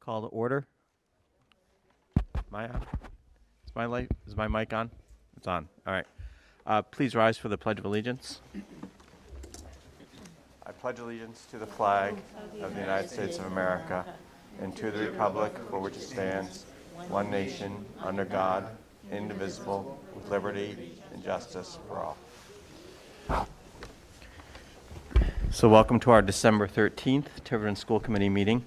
Call to order. Am I on? Is my mic on? It's on. All right. Please rise for the Pledge of Allegiance. I pledge allegiance to the flag of the United States of America and to the republic for which it stands, one nation, under God, indivisible, with liberty and justice for all. So welcome to our December 13th Tiverton School Committee meeting.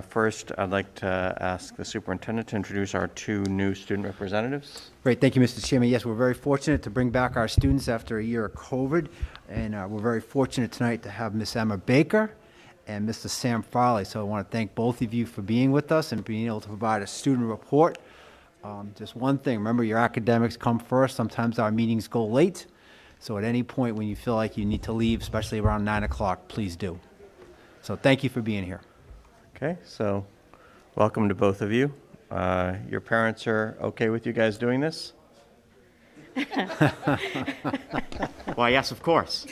First, I'd like to ask the superintendent to introduce our two new student representatives. Great, thank you, Mr. Chairman. Yes, we're very fortunate to bring back our students after a year of COVID, and we're very fortunate tonight to have Miss Emma Baker and Mr. Sam Farley. So I want to thank both of you for being with us and being able to provide a student report. Just one thing, remember your academics come first. Sometimes our meetings go late, so at any point when you feel like you need to leave, especially around 9 o'clock, please do. So thank you for being here. Okay, so welcome to both of you. Your parents are okay with you guys doing this? Why, yes, of course.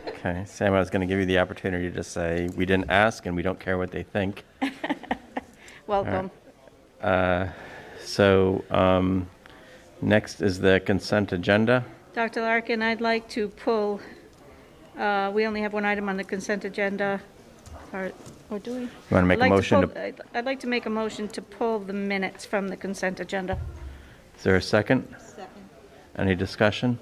Okay, Sam, I was going to give you the opportunity to say we didn't ask and we don't care what they think. Welcome. So next is the consent agenda. Dr. Larkin, I'd like to pull, we only have one item on the consent agenda. Or do we? You want to make a motion to... I'd like to make a motion to pull the minutes from the consent agenda. Is there a second? Second. Any discussion?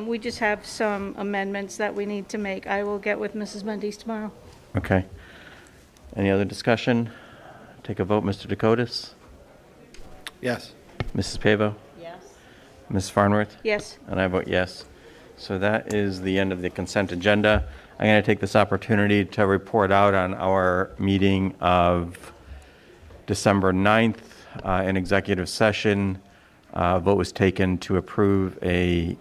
We just have some amendments that we need to make. I will get with Mrs. Mendes tomorrow. Okay. Any other discussion? Take a vote, Mr. Dakotas? Yes. Mrs. Pavo? Yes. Ms. Farnworth? Yes. And I vote yes. So that is the end of the consent agenda. I'm going to take this opportunity to report out on our meeting of December 9th in executive session. Vote was taken to approve a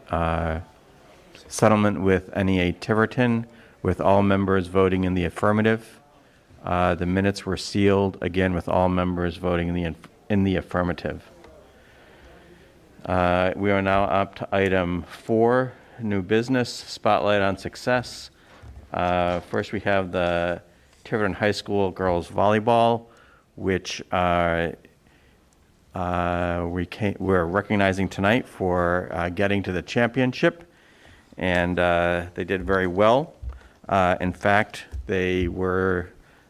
settlement with NEA Tiverton, with all members voting in the affirmative. The minutes were sealed, again, with all members voting in the affirmative. We are now up to item 4, new business, spotlight on success. First, we have the Tiverton High School Girls Volleyball, which we're recognizing tonight for getting to the championship, and they did very well. In fact, they were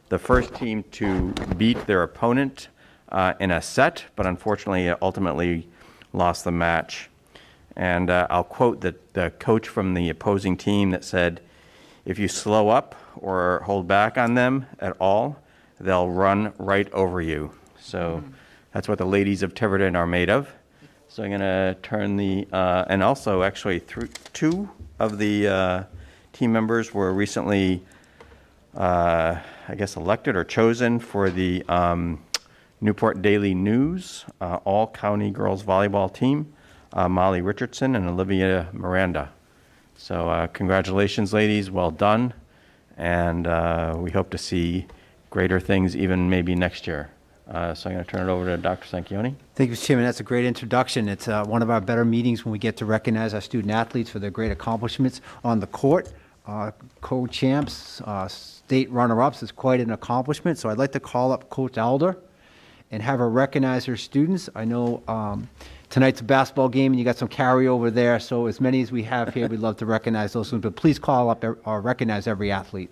the first team to beat their opponent in a set, but unfortunately, ultimately lost the match. And I'll quote the coach from the opposing team that said, "If you slow up or hold back on them at all, they'll run right over you." So that's what the ladies of Tiverton are made of. So I'm going to turn the, and also actually two of the team members were recently, I guess, elected or chosen for the Newport Daily News all-county girls volleyball team, Molly Richardson and Olivia Miranda. So congratulations, ladies. Well done. And we hope to see greater things even maybe next year. So I'm going to turn it over to Dr. Sanchioni. Thank you, Mr. Chairman. That's a great introduction. It's one of our better meetings when we get to recognize our student athletes for their great accomplishments on the court. Co-champs, state runner-ups is quite an accomplishment. So I'd like to call up Coach Elder and have her recognize her students. I know tonight's a basketball game and you got some carryover there, so as many as we have here, we'd love to recognize those students, but please call up or recognize every athlete.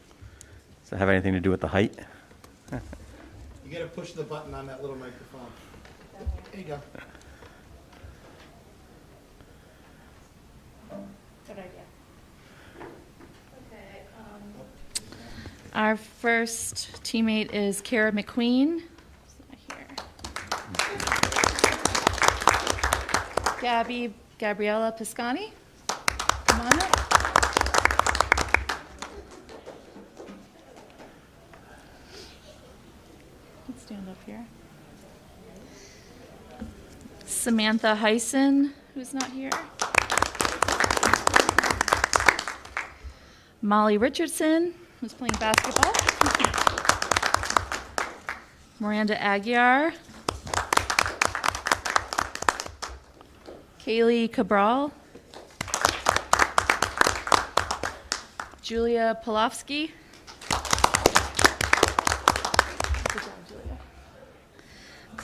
Does that have anything to do with the height? You got to push the button on that little microphone. There you go. Good idea. Okay. Our first teammate is Kara McQueen. Gabriella Piscani, come on up. Let's stand up here. Samantha Heisen, who's not here. Molly Richardson, who's playing basketball. Miranda Aguiar. Kaylee Cabral, Julia Polofsky,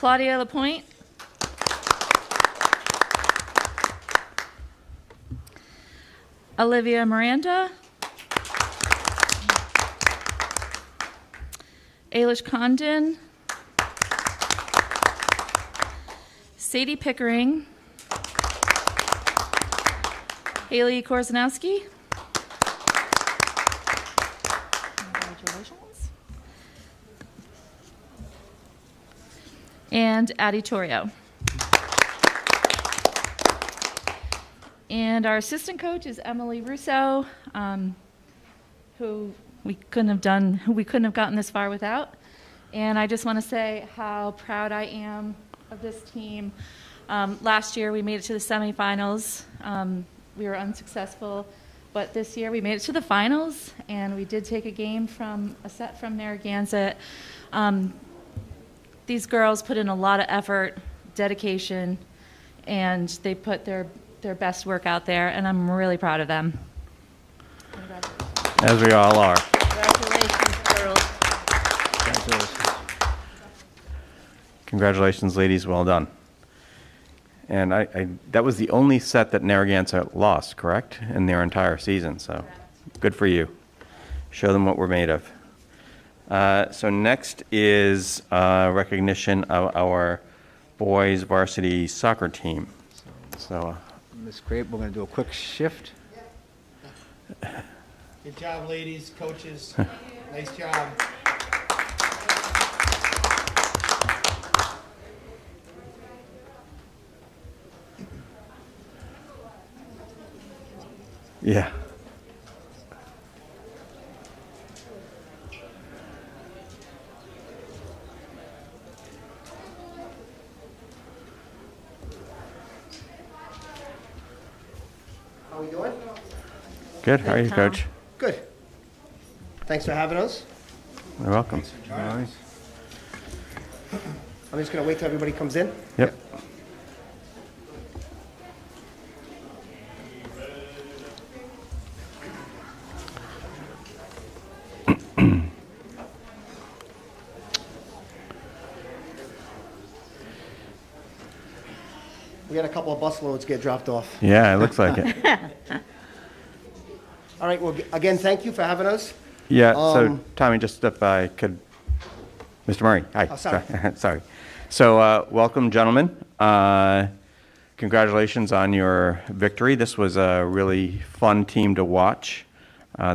Claudia Lapointe. Olivia Miranda. Ailish Condon. Sadie Pickering. Haley Korzanowski. Congratulations. And Addie Torrio. And our assistant coach is Emily Russo, who we couldn't have gotten this far without. And I just want to say how proud I am of this team. Last year we made it to the semifinals. We were unsuccessful, but this year we made it to the finals, and we did take a set from Narragansett. These girls put in a lot of effort, dedication, and they put their best work out there, and I'm really proud of them. As we all are. Congratulations, girls. Congratulations, ladies. Well done. And that was the only set that Narragansett lost, correct? In their entire season, so good for you. Show them what we're made of. So next is recognition of our boys varsity soccer team. So Ms. Grape, we're going to do a quick shift. Good job, ladies, coaches. Nice job. yeah. How we doing? Good. How are you, Tom. Coach? Good. Thanks for having us. You're welcome. Nice. I'm just gonna wait till everybody comes in. Yep. We had a couple of bus loads get dropped off. Yeah, it looks like it. All right, well, again, thank you for having us. Yeah, so Um, Tommy, just if I could, Mr. Murray, hi. Oh, sorry. Sorry. So, welcome, gentlemen. Congratulations on your victory. This was a really fun team to watch.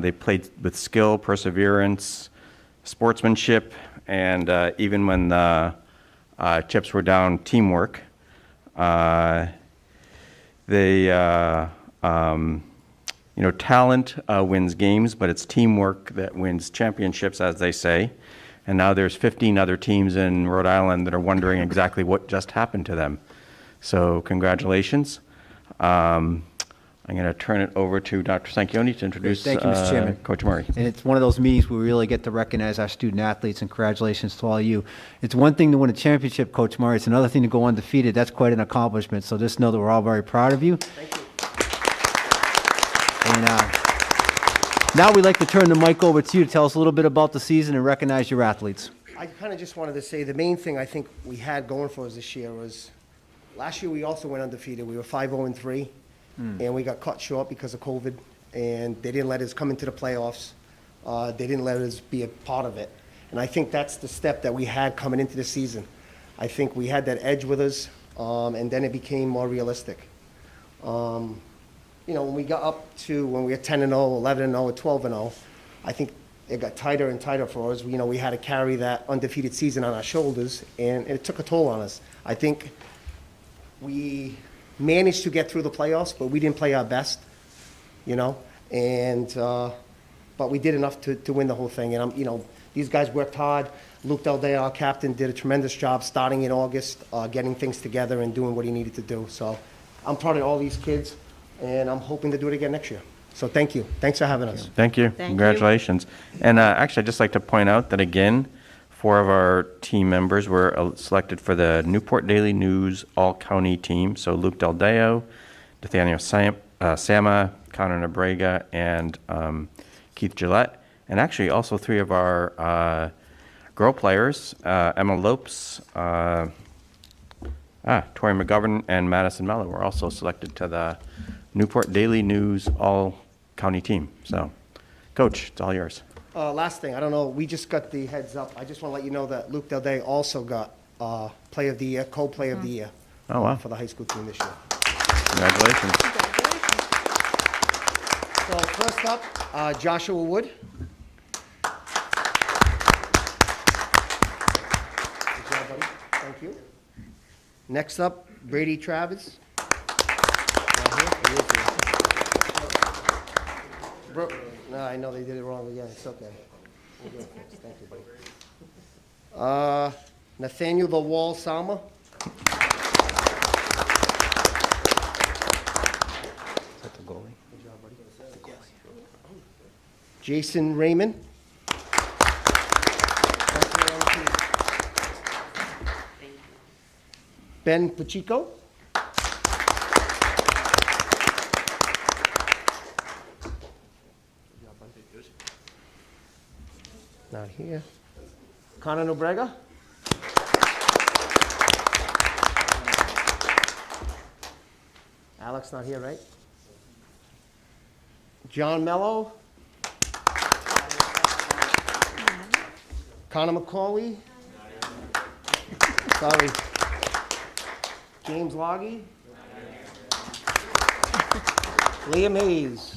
They played with skill, perseverance, sportsmanship, and even when the chips were down, teamwork. Talent wins games, but it's teamwork that wins championships, as they say. And now there's 15 other teams in Rhode Island that are wondering exactly what just happened to them. So congratulations. I'm going to turn it over to Dr. Sanchioni to introduce Thank you, Mr. Chairman. Coach Murray. And it's one of those meetings where we really get to recognize our student athletes, and congratulations to all of you. It's one thing to win a championship, Coach Murray. It's another thing to go undefeated. That's quite an accomplishment. So just know that we're all very proud of you. Thank you. And now we'd like to turn the mic over to you to tell us a little bit about the season and recognize your athletes. I kind of just wanted to say the main thing I think we had going for us this year was, last year we also went undefeated. We were 5-0-3, and we got cut short because of COVID, and they didn't let us come into the playoffs. They didn't let us be a part of it. And I think that's the step that we had coming into the season. I think we had that edge with us, and then it became more realistic. When we got up to, when we were 10-0, 11-0, or 12-0, I think it got tighter and tighter for us. We had to carry that undefeated season on our shoulders, and it took a toll on us. I think we managed to get through the playoffs, but we didn't play our best, but we did enough to win the whole thing. And these guys worked hard. Luke Daldea, our captain, did a tremendous job starting in August, getting things together and doing what he needed to do. So I'm proud of all these kids, and I'm hoping to do it again next year. So thank you. Thanks for having us. Thank you. Thank you. Congratulations. And actually, I'd just like to point out that, again, 4 of our team members were selected for the Newport Daily News All-County team. So Luke Daldeo, Nathaniel Sama, Connor Nabrega, and Keith Gillette. And actually, also 3 of our girl players, Emma Lopes, Tori McGovern and Madison Mello were also selected to the Newport Daily News All-County Team. So, Coach, it's all yours. Last thing, I don't know, we just got the heads up. I just want to let you know that Luke Del Day also got Player of the Year, Co-Player of the Year. Oh, wow. For the high school team this year. Congratulations. So first up, Joshua Wood. Good job, buddy. Thank you. Next up, Brady Travis. Not here? He is here. No, I know they did it wrong again. It's okay. We'll do it first. Thank you, buddy. Nathaniel the Wall Salma. Is that the goalie? Good job, buddy. Jason Raymond. Ben Pacheco. Not here. Connor Nobrega. Alex not here, right? John Mello. Connor McCauley. Sorry. James Loggy. Liam Hayes.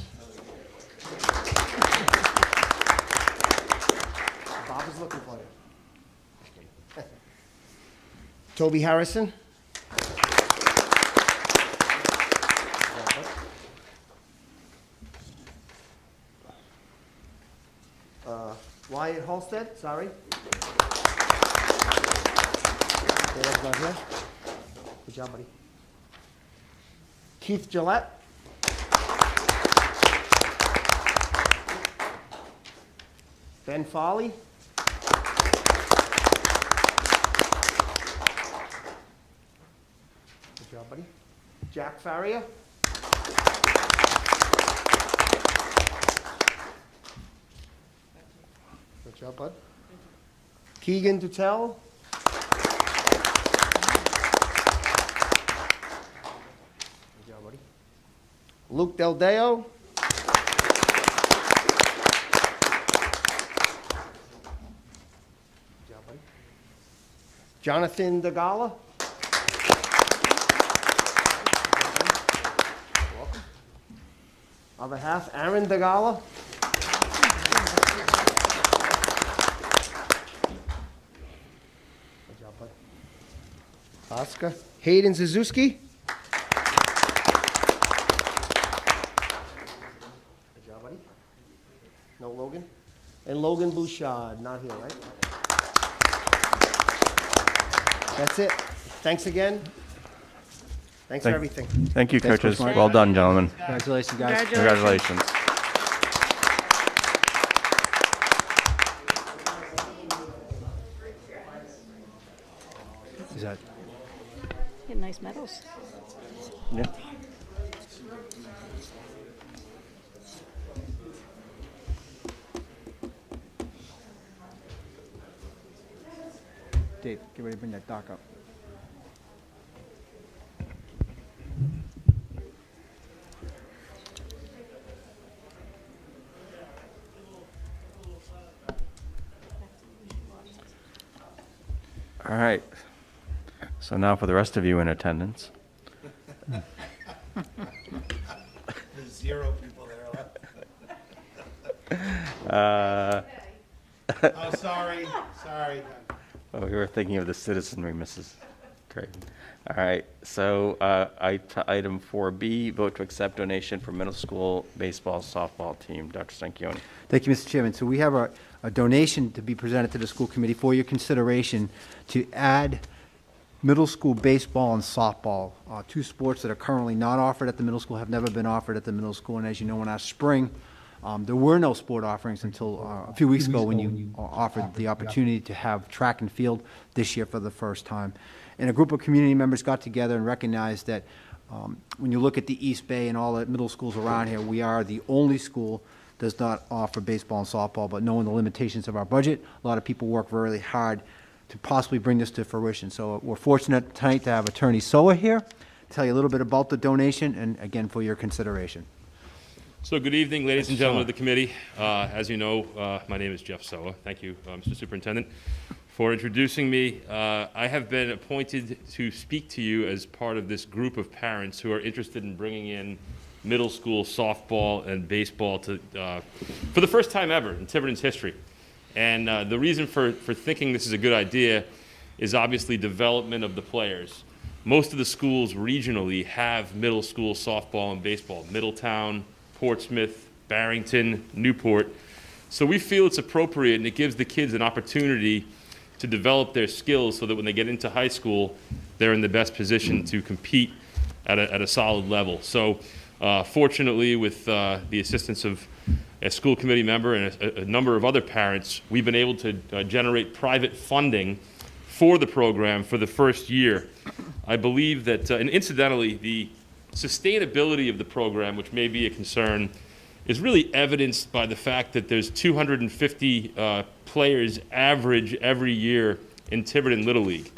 Bob is looking for you. Toby Harrison. Wyatt Halstead, sorry. Caleb's not here. Good job, buddy. Keith Gillette. Ben Foley. Good job, buddy. Jack Farrier. Good job, bud. Keegan Dutel. Good job, buddy. Luke Del Deo. Good job, buddy. Jonathan DeGala. Welcome. Other half, Aaron DeGala. Good job, bud. Oscar. Hayden Suzuki. Good job, buddy. No Logan. And Logan Bouchard, not here, right? That's it. Thanks again. Thanks for everything. Thank you, Thanks, coaches. Coach Mark. Well done, gentlemen. Congratulations, guys. Congratulations. Is that? Get nice medals. Yeah. Dave, get ready to bring that dock up. All right. So now for the rest of you in attendance. There's 0 people there left. Oh, sorry. Oh, we were thinking of the citizenry, Mrs. Creighton. All right, so item 4B, vote to accept donation for middle school baseball softball team. Dr. Stanchioni. Thank you, Mr. Chairman. So we have a donation to be presented to the school committee for your consideration to add middle school baseball and softball, 2 sports that are currently not offered at the middle school, have never been offered at the middle school. And as you know, in our spring, there were no sport offerings until a few weeks ago when you offered the opportunity to have track and field this year for the first time. And a group of community members got together and recognized that when you look at the East Bay and all the middle schools around here, we are the only school that does not offer baseball and softball, but knowing the limitations of our budget, a lot of people work really hard to possibly bring this to fruition. So we're fortunate tonight to have Attorney Soa here, to tell you a little bit about the donation, and again, for your consideration. So good evening, ladies and gentlemen of the committee. As you know, my name is Jeff Soa. Thank you, Mr. Superintendent, for introducing me. I have been appointed to speak to you as part of this group of parents who are interested in bringing in middle school softball and baseball to, for the first time ever in Tiverton's history. And the reason for thinking this is a good idea is obviously development of the players. Most of the schools regionally have middle school softball and baseball. Middletown, Portsmouth, Barrington, Newport. So we feel it's appropriate, and it gives the kids an opportunity to develop their skills so that when they get into high school, they're in the best position to compete at a solid level. So fortunately, with the assistance of a school committee member and a number of other parents, we've been able to generate private funding for the program for the first year. I believe that, and incidentally, the sustainability of the program, which may be a concern, is really evidenced by the fact that there's 250 players average every year in Tiverton Little League.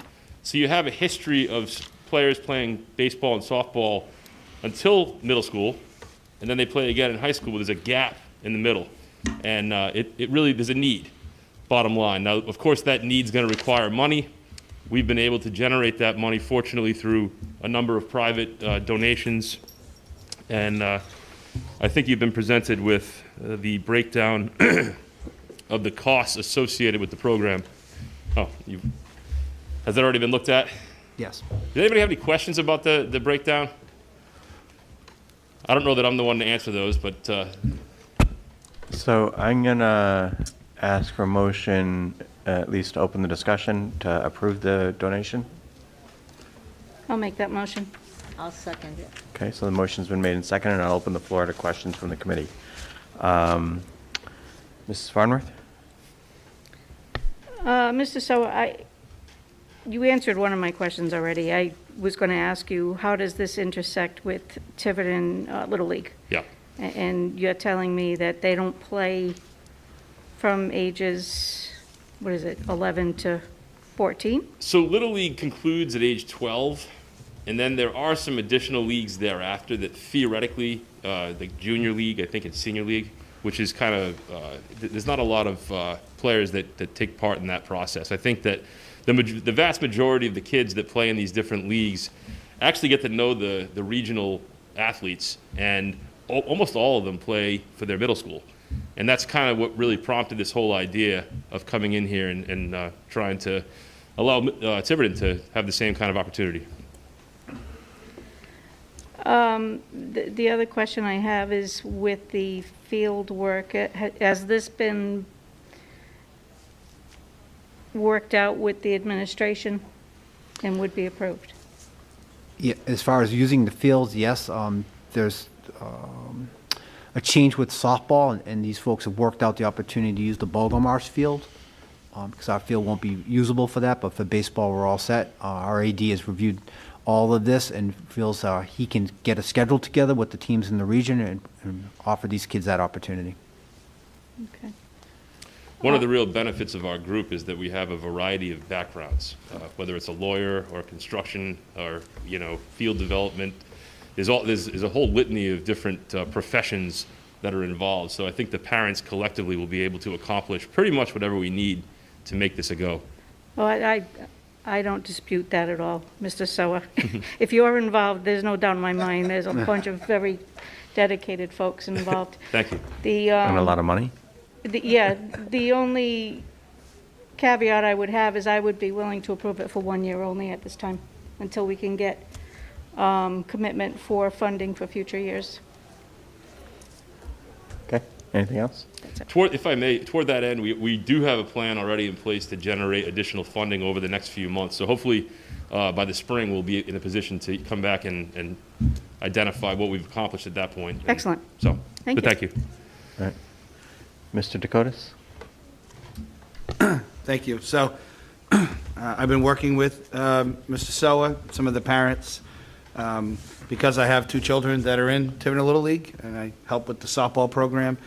So you have a history of players playing baseball and softball until middle school, and then they play again in high school. There's a gap in the middle, and it really, there's a need, bottom line. Now, of course, that need's going to require money. We've been able to generate that money, fortunately, through a number of private donations, and I think you've been presented with the breakdown of the costs associated with the program. Oh, has that already been looked at? Yes. Does anybody have any questions about the breakdown? I don't know that I'm the one to answer those, but So I'm going to ask for a motion, at least to open the discussion, to approve the donation. I'll make that motion. I'll second it. Okay, so the motion's been made and seconded, and I'll open the floor to questions from the committee. Mrs. Farnworth? Mr. Soa, you answered one of my questions already. I was going to ask you, how does this intersect with Tiverton Little League? yeah. And you're telling me that they don't play from ages, 11 to 14? So Little League concludes at age 12, and then there are some additional leagues thereafter that theoretically, the junior league, I think it's senior league, which is kind of, there's not a lot of players that take part in that process. I think that the vast majority of the kids that play in these different leagues actually get to know the regional athletes, and almost all of them play for their middle school. And that's kind of what really prompted this whole idea of coming in here and trying to allow Tiverton to have the same kind of opportunity. The other question I have is with the field work, has this been worked out with the administration and would be approved? Yeah, as far as using the fields, yes, there's a change with softball, and these folks have worked out the opportunity to use the Bogomarsh field, because our field won't be usable for that, but for baseball, we're all set. Our AD has reviewed all of this and feels he can get a schedule together with the teams in the region and offer these kids that opportunity. Okay. One of the real benefits of our group is that we have a variety of backgrounds, whether it's a lawyer or construction or, field development. There's a whole litany of different professions that are involved. So I think the parents collectively will be able to accomplish pretty much whatever we need to make this a go. Well, I don't dispute that at all, Mr. Soa. If you're involved, there's no doubt in my mind, there's a bunch of very dedicated folks involved. Thank you. And a lot of money? The only caveat I would have is I would be willing to approve it for 1 year only at this time, until we can get commitment for funding for future years. Okay, anything else? If I may, toward that end, we do have a plan already in place to generate additional funding over the next few months. So hopefully, by the spring, we'll be in a position to come back and identify what we've accomplished at that point. Excellent. So, Thank you. thank you. All right. Mr. Dakotas? Thank you. So I've been working with Mr. Soa, some of the parents, because I have two children that are in Tiverton Little League, and I help with the softball program.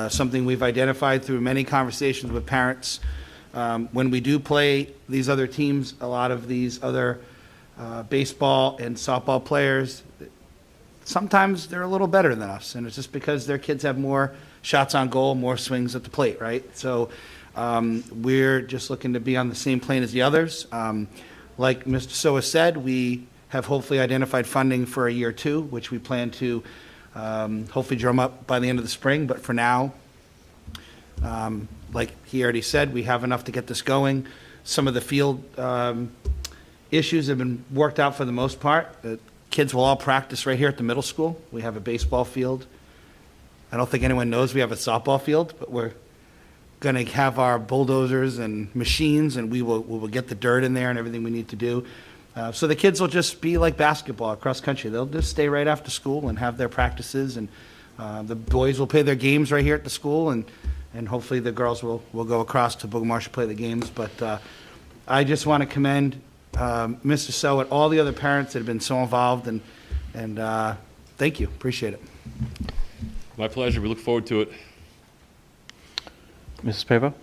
Something we've identified through many conversations with parents When we do play these other teams, a lot of these other baseball and softball players, sometimes they're a little better than us, and it's just because their kids have more shots on goal, more swings at the plate, right? So we're just looking to be on the same plane as the others. Like Mr. Soa said, we have hopefully identified funding for a year 2, which we plan to hopefully drum up by the end of the spring. But for now, like he already said, we have enough to get this going. Some of the field issues have been worked out for the most part. The kids will all practice right here at the middle school. We have a baseball field. I don't think anyone knows we have a softball field, but we're going to have our bulldozers and machines, and we will get the dirt in there and everything we need to do. So the kids will just be like basketball across country. They'll just stay right after school and have their practices, and the boys will play their games right here at the school, and hopefully the girls will go across to Boogamarsh to play the games. But I just want to commend Mr. Sow and all the other parents that have been so involved, and thank you. Appreciate it. My pleasure. We look forward to it. Mrs. Pavo?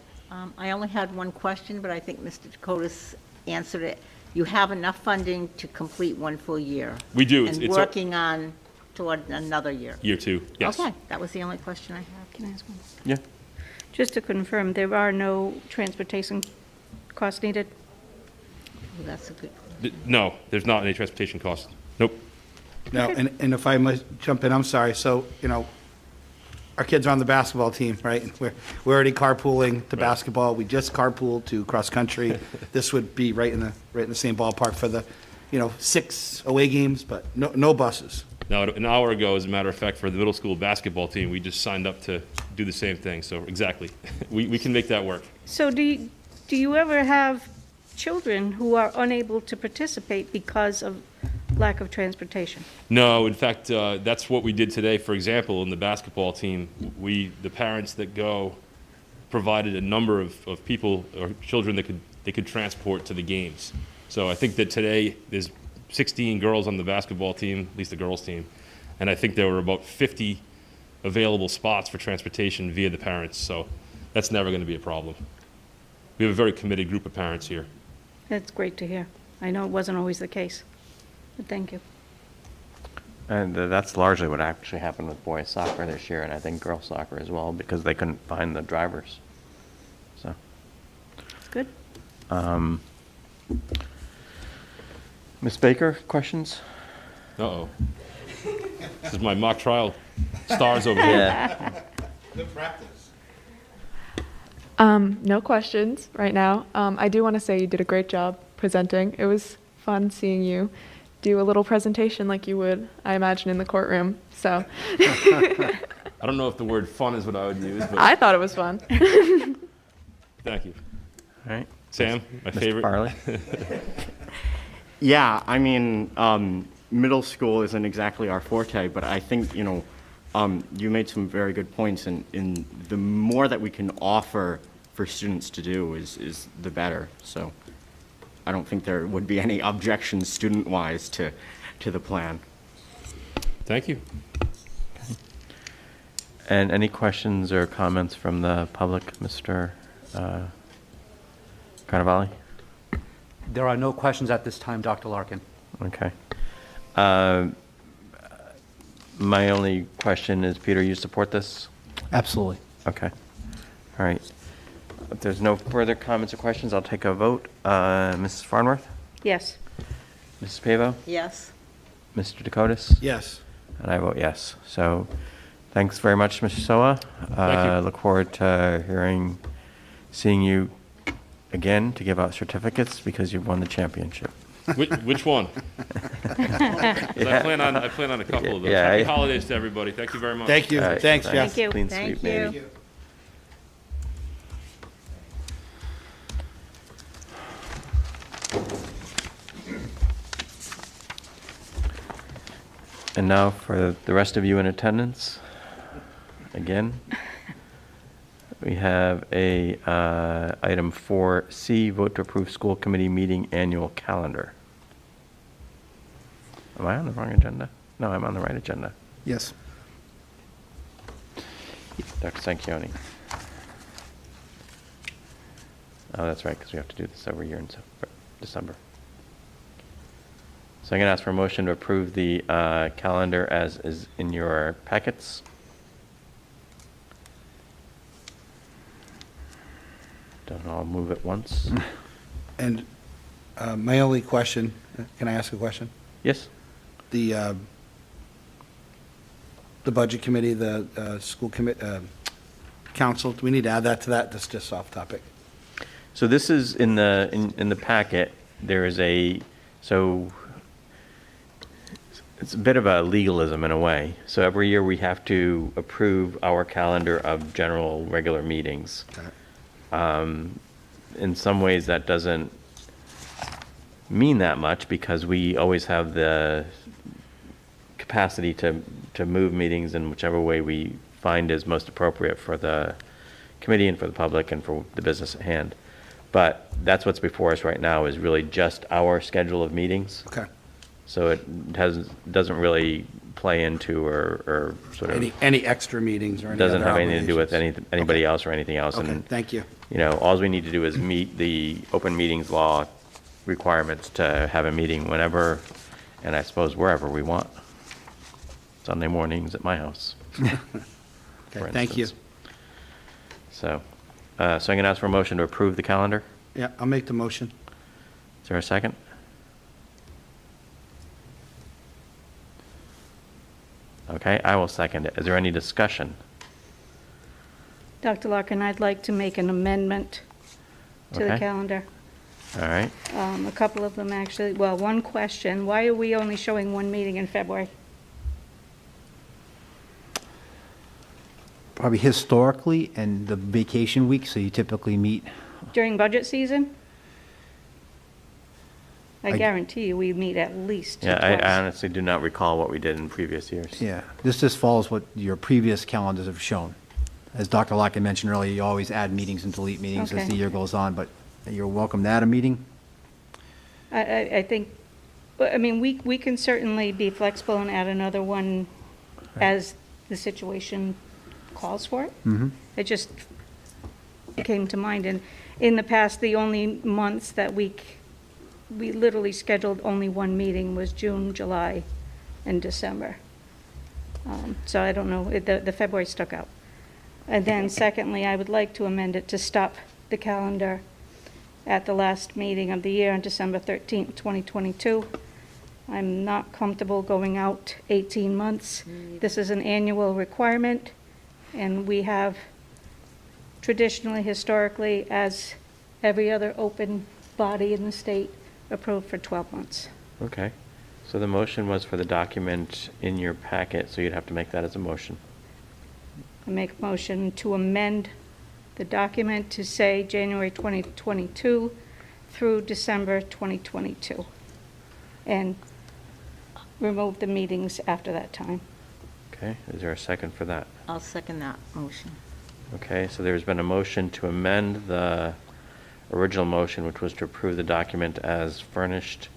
I only had one question, but I think Mr. Dakotas answered it. You have enough funding to complete 1 full year? We do. And It's working on toward another year? year 2, yes. Okay, that was the only question I had. Can I ask one? Yeah. Just to confirm, there are no transportation costs needed? Well, that's a good, No, there's not any transportation costs. Nope. Now, and if I must jump in, I'm sorry. So, our kids are on the basketball team, right? And we're already carpooling to basketball. We just carpooled to cross country. This would be right in the same ballpark for the, 6 away games, but no buses. Now, an hour ago, as a matter of fact, for the middle school basketball team, we just signed up to do the same thing. So exactly, we can make that work. So do you ever have children who are unable to participate because of lack of transportation? No, in fact, that's what we did today. For example, in the basketball team, the parents that go provided a number of people or children that they could transport to the games. So I think that today there's 16 girls on the basketball team, at least the girls team, and I think there were about 50 available spots for transportation via the parents. So that's never going to be a problem. We have a very committed group of parents here. That's great to hear. I know it wasn't always the case, but thank you. And that's largely what actually happened with boys soccer this year, and I think girls soccer as well, because they couldn't find the drivers. So, That's good. Ms. Baker, questions? Uh-oh. This is my mock trial stars over here. Yeah. Good practice. No questions right now. I do want to say you did a great job presenting. It was fun seeing you do a little presentation like you would, I imagine, in the courtroom. So I don't know if the word fun is what I would use, but I thought it was fun. thank you. All right. Sam, my Mr. favorite. Farley? Yeah, I mean, middle school isn't exactly our forte, but I think, you made some very good points, and the more that we can offer for students to do is the better. So I don't think there would be any objections student-wise to the plan. Thank you. And any questions or comments from the public, Mr. Carnevale? There are no questions at this time, Dr. Larkin. Okay. My only question is, Peter, you support this? Absolutely. Okay. All right. If there's no further comments or questions, I'll take a vote. Mrs. Farnworth? Yes. Mrs. Pavo? yes. Mr. Dakotas? Yes. And I vote yes. So thanks very much, Mr. Soa. Thank you. Look forward to seeing you again to give out certificates because you've won the championship. Which one? 'Cause I plan on a couple of those. Yeah, Happy yeah. holidays to everybody. Thank you very much. Thank you. All right, Thanks, Jeff. Thank you. Clean Thank sweep, you. maybe. And now for the rest of you in attendance, again, we have a item 4C, vote to approve school committee meeting annual calendar. Am I on the wrong agenda? No, I'm on the right agenda. Yes. Dr. Sanquioni. Oh, that's right, because we have to do this every year in December. So I'm going to ask for a motion to approve the calendar as is in your packets. Don't all move at once. And my only question, can I ask a question? Yes? The budget committee, the school council, do we need to add that to that? That's just off topic. So this is in the packet, there is so it's a bit of a legalism in a way. So every year we have to approve our calendar of general, regular meetings. Okay. In some ways, that doesn't mean that much because we always have the capacity to move meetings in whichever way we find is most appropriate for the committee and for the public and for the business at hand. But that's what's before us right now is really just our schedule of meetings. Okay. So it doesn't really play into or sort of Any extra meetings or any doesn't other have anything to do with obligations? anybody else or anything else. Okay, And, thank you. you know, all we need to do is meet the open meetings law requirements to have a meeting whenever, and I suppose wherever we want. Sunday mornings at my house. Okay, thank you. So I'm going to ask for a motion to approve the calendar. Yeah, I'll make the motion. Is there a second? Okay, I will second it. Is there any discussion? Dr. Larkin, I'd like to make an amendment to the Okay. calendar. All right. A couple of them, actually. Well, one question, why are we only showing one meeting in February? Probably historically and the vacation week, so you typically meet. During budget season? I I- guarantee you, we meet at least Yeah, twice. I honestly do not recall what we did in previous years. Yeah, this just follows what your previous calendars have shown. As Dr. Larkin mentioned earlier, you always add meetings and delete meetings as Okay. the year goes on, but you're welcome to add a meeting. I think, I mean, we can certainly be flexible and add another one as the situation calls for it. It just came to mind, and in the past, the only months that we literally scheduled only one meeting was June, July, and December. So I don't know, the February stuck out. And then secondly, I would like to amend it to stop the calendar at the last meeting of the year on December 13th, 2022. I'm not comfortable going out 18 months. This is an annual requirement, and we have traditionally, historically, as every other open body in the state, approved for 12 months. Okay. So the motion was for the document in your packet, so you'd have to make that as a motion. I make a motion to amend the document to say January 2022 through December 2022, and remove the meetings after that time. Okay, is there a second for that? I'll second that motion. Okay, so there's been a motion to amend the original motion, which was to approve the document as furnished,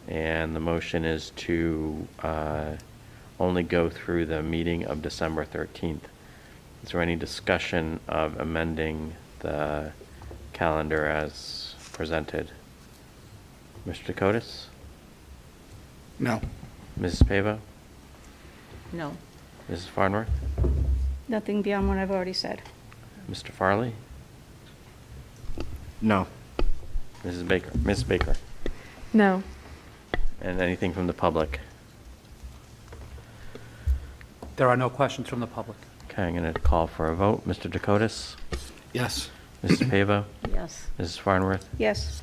and the motion is to only go through the meeting of December 13th. Is there any discussion of amending the calendar as presented? Mr. Dakotas? No. Mrs. Pavo? No. Mrs. Farnworth? Nothing beyond what I've already said. Mr. Farley? No. Mrs. Baker? Ms. Baker? No. And anything from the public? There are no questions from the public. Okay, I'm going to call for a vote. Mr. Dakotas? Yes. Mrs. Pavo? Yes. Mrs. Farnworth? Yes.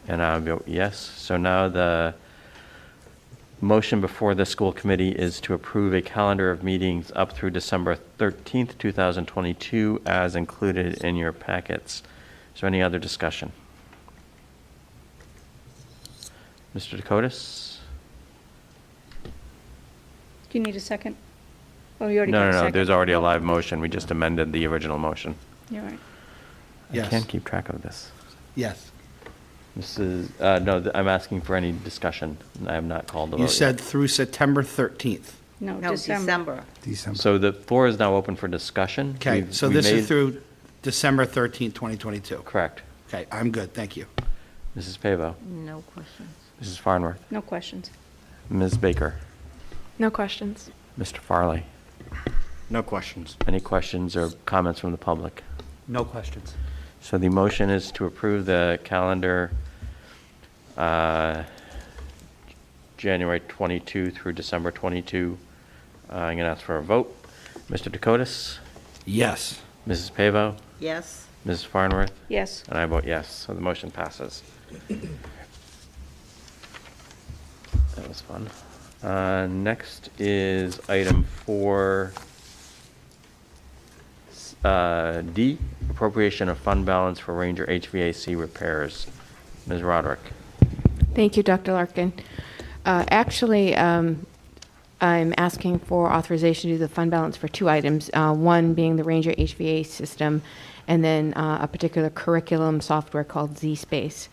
And I'll vote yes. So now the motion before the school committee is to approve a calendar of meetings up through December 13th, 2022, as included in your packets. Is there any other discussion? Mr. Dakotas? Do you need a second? Oh, you already No, got no, a no, second. there's already a live motion. We just amended the original motion. You're right. I Yes. can't keep track of this. Yes. No, I'm asking for any discussion. I have not called the vote You yet. said through September 13th. No, No, December. December. So the floor is now open for discussion. Okay, so We this is made- through December 13th, 2022. Correct. Okay, I'm good, thank you. Mrs. Pavo, No questions. Mrs. Farnworth, No questions. Ms. Baker, No questions. Mr. Farley. No questions. Any questions or comments from the public? No questions. So the motion is to approve the calendar January 22 through December 22. I'm going to ask for a vote. Mr. Dakotas, Yes. Mrs. Pavo, Yes? Mrs. Farnworth, Yes. and I vote yes, so the motion passes. That was fun. Next is item 4D, appropriation of fund balance for Ranger HVAC repairs. Ms. Roderick. Thank you, Dr. Larkin. Actually, I'm asking for authorization to do the fund balance for two items, one being the Ranger HVAC system, and then a particular curriculum software called Z-Space.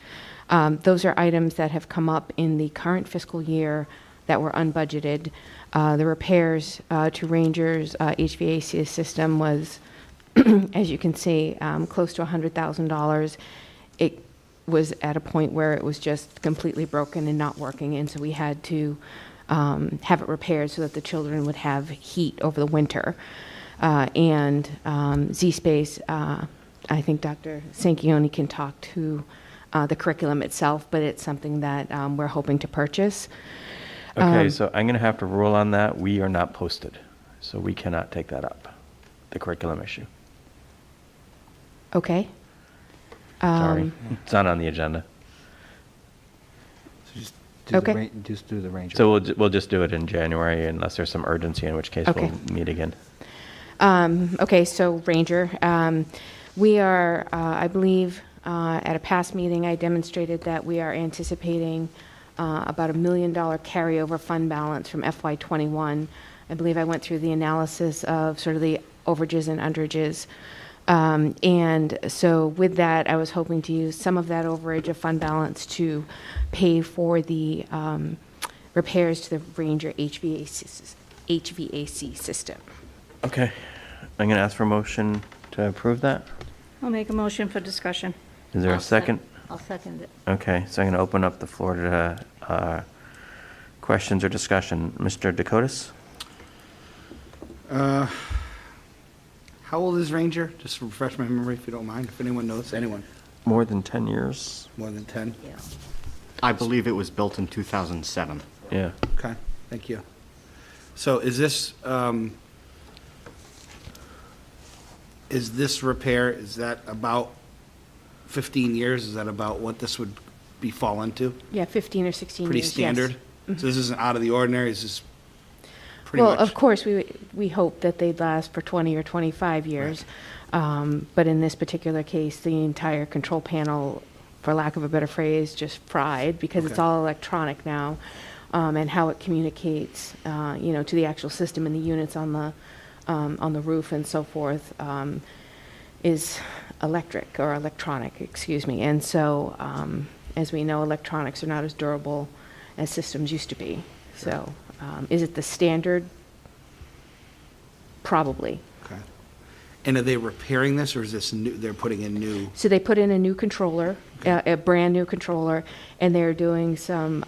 Those are items that have come up in the current fiscal year that were unbudgeted. The repairs to Ranger's HVAC system was, as you can see, close to $100,000. It was at a point where it was just completely broken and not working, and so we had to have it repaired so that the children would have heat over the winter. And Z-Space, I think Dr. Sanchioni can talk to the curriculum itself, but it's something that we're hoping to purchase. Okay, so I'm going to have to rule on that. We are not posted, so we cannot take that up, the curriculum issue. Okay. Sorry, it's not on the agenda. So just do Okay. just do the Ranger. So we'll just do it in January unless there's some urgency, in which case Okay. we'll meet again. Okay, so Ranger, we are, I believe, at a past meeting, I demonstrated that we are anticipating about $1 million carryover fund balance from FY21. I believe I went through the analysis of sort of the overages and underages. And so with that, I was hoping to use some of that overage of fund balance to pay for the repairs to the Ranger HVAC system. Okay, I'm going to ask for a motion to approve that. I'll make a motion for discussion. Is there a second? I'll second it. Okay, so I'm going to open up the floor to questions or discussion. Mr. Dakotas? How old is Ranger? Just to refresh my memory, if you don't mind, if anyone knows, anyone, More than 10 years? more than 10? Yeah. I believe it was built in 2007. Yeah. Okay, thank you. So is this repair, is that about 15 years? Is that about what this would be fall into? Yeah, 15 or 16 Pretty years, yes. standard? So this isn't out of the ordinary, this is pretty Well, much? of course, we hope that they'd last for 20 or 25 years. But in this particular case, the entire control panel, for lack of a better phrase, just fried because it's Okay. all electronic now. And how it communicates, to the actual system and the units on the roof and so forth, is electric or electronic, excuse me. And so, as we know, electronics are not as durable as systems used to be. So, is it the standard? Probably. Okay. And are they repairing this, or is this new, they're putting in new? So they put in a new controller, a brand-new controller, and they're doing some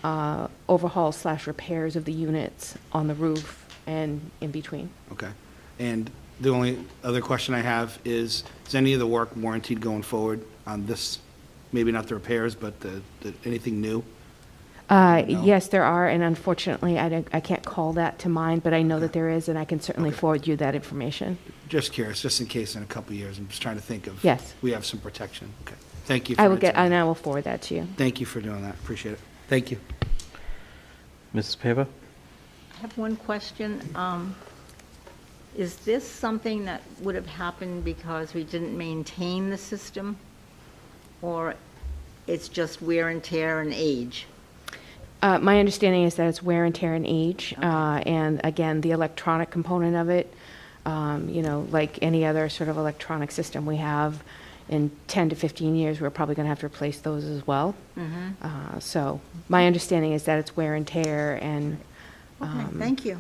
overhaul/repairs of the units on the roof and in between. Okay. And the only other question I have is any of the work warranted going forward on this? Maybe not the repairs, but anything new? No. Yes, there are, and unfortunately, I can't call that to mind, but I know that there is, and I can certainly Okay. forward you that information. Just curious, just in case in a couple of years. I'm just trying to think of. Yes. We have some protection. Okay. Thank you for I will get, answering and that. I will forward that to you. Thank you for doing that. Appreciate it. Thank you. Mrs. Pava? I have one question. Is this something that would have happened because we didn't maintain the system? Or it's just wear and tear and age? My understanding is that it's wear and tear and age, and again, the electronic component of it, like any other sort of electronic system we have, in 10 to 15 years, we're probably going to have to replace those as well. So my understanding is that it's wear and tear and. Okay, thank you.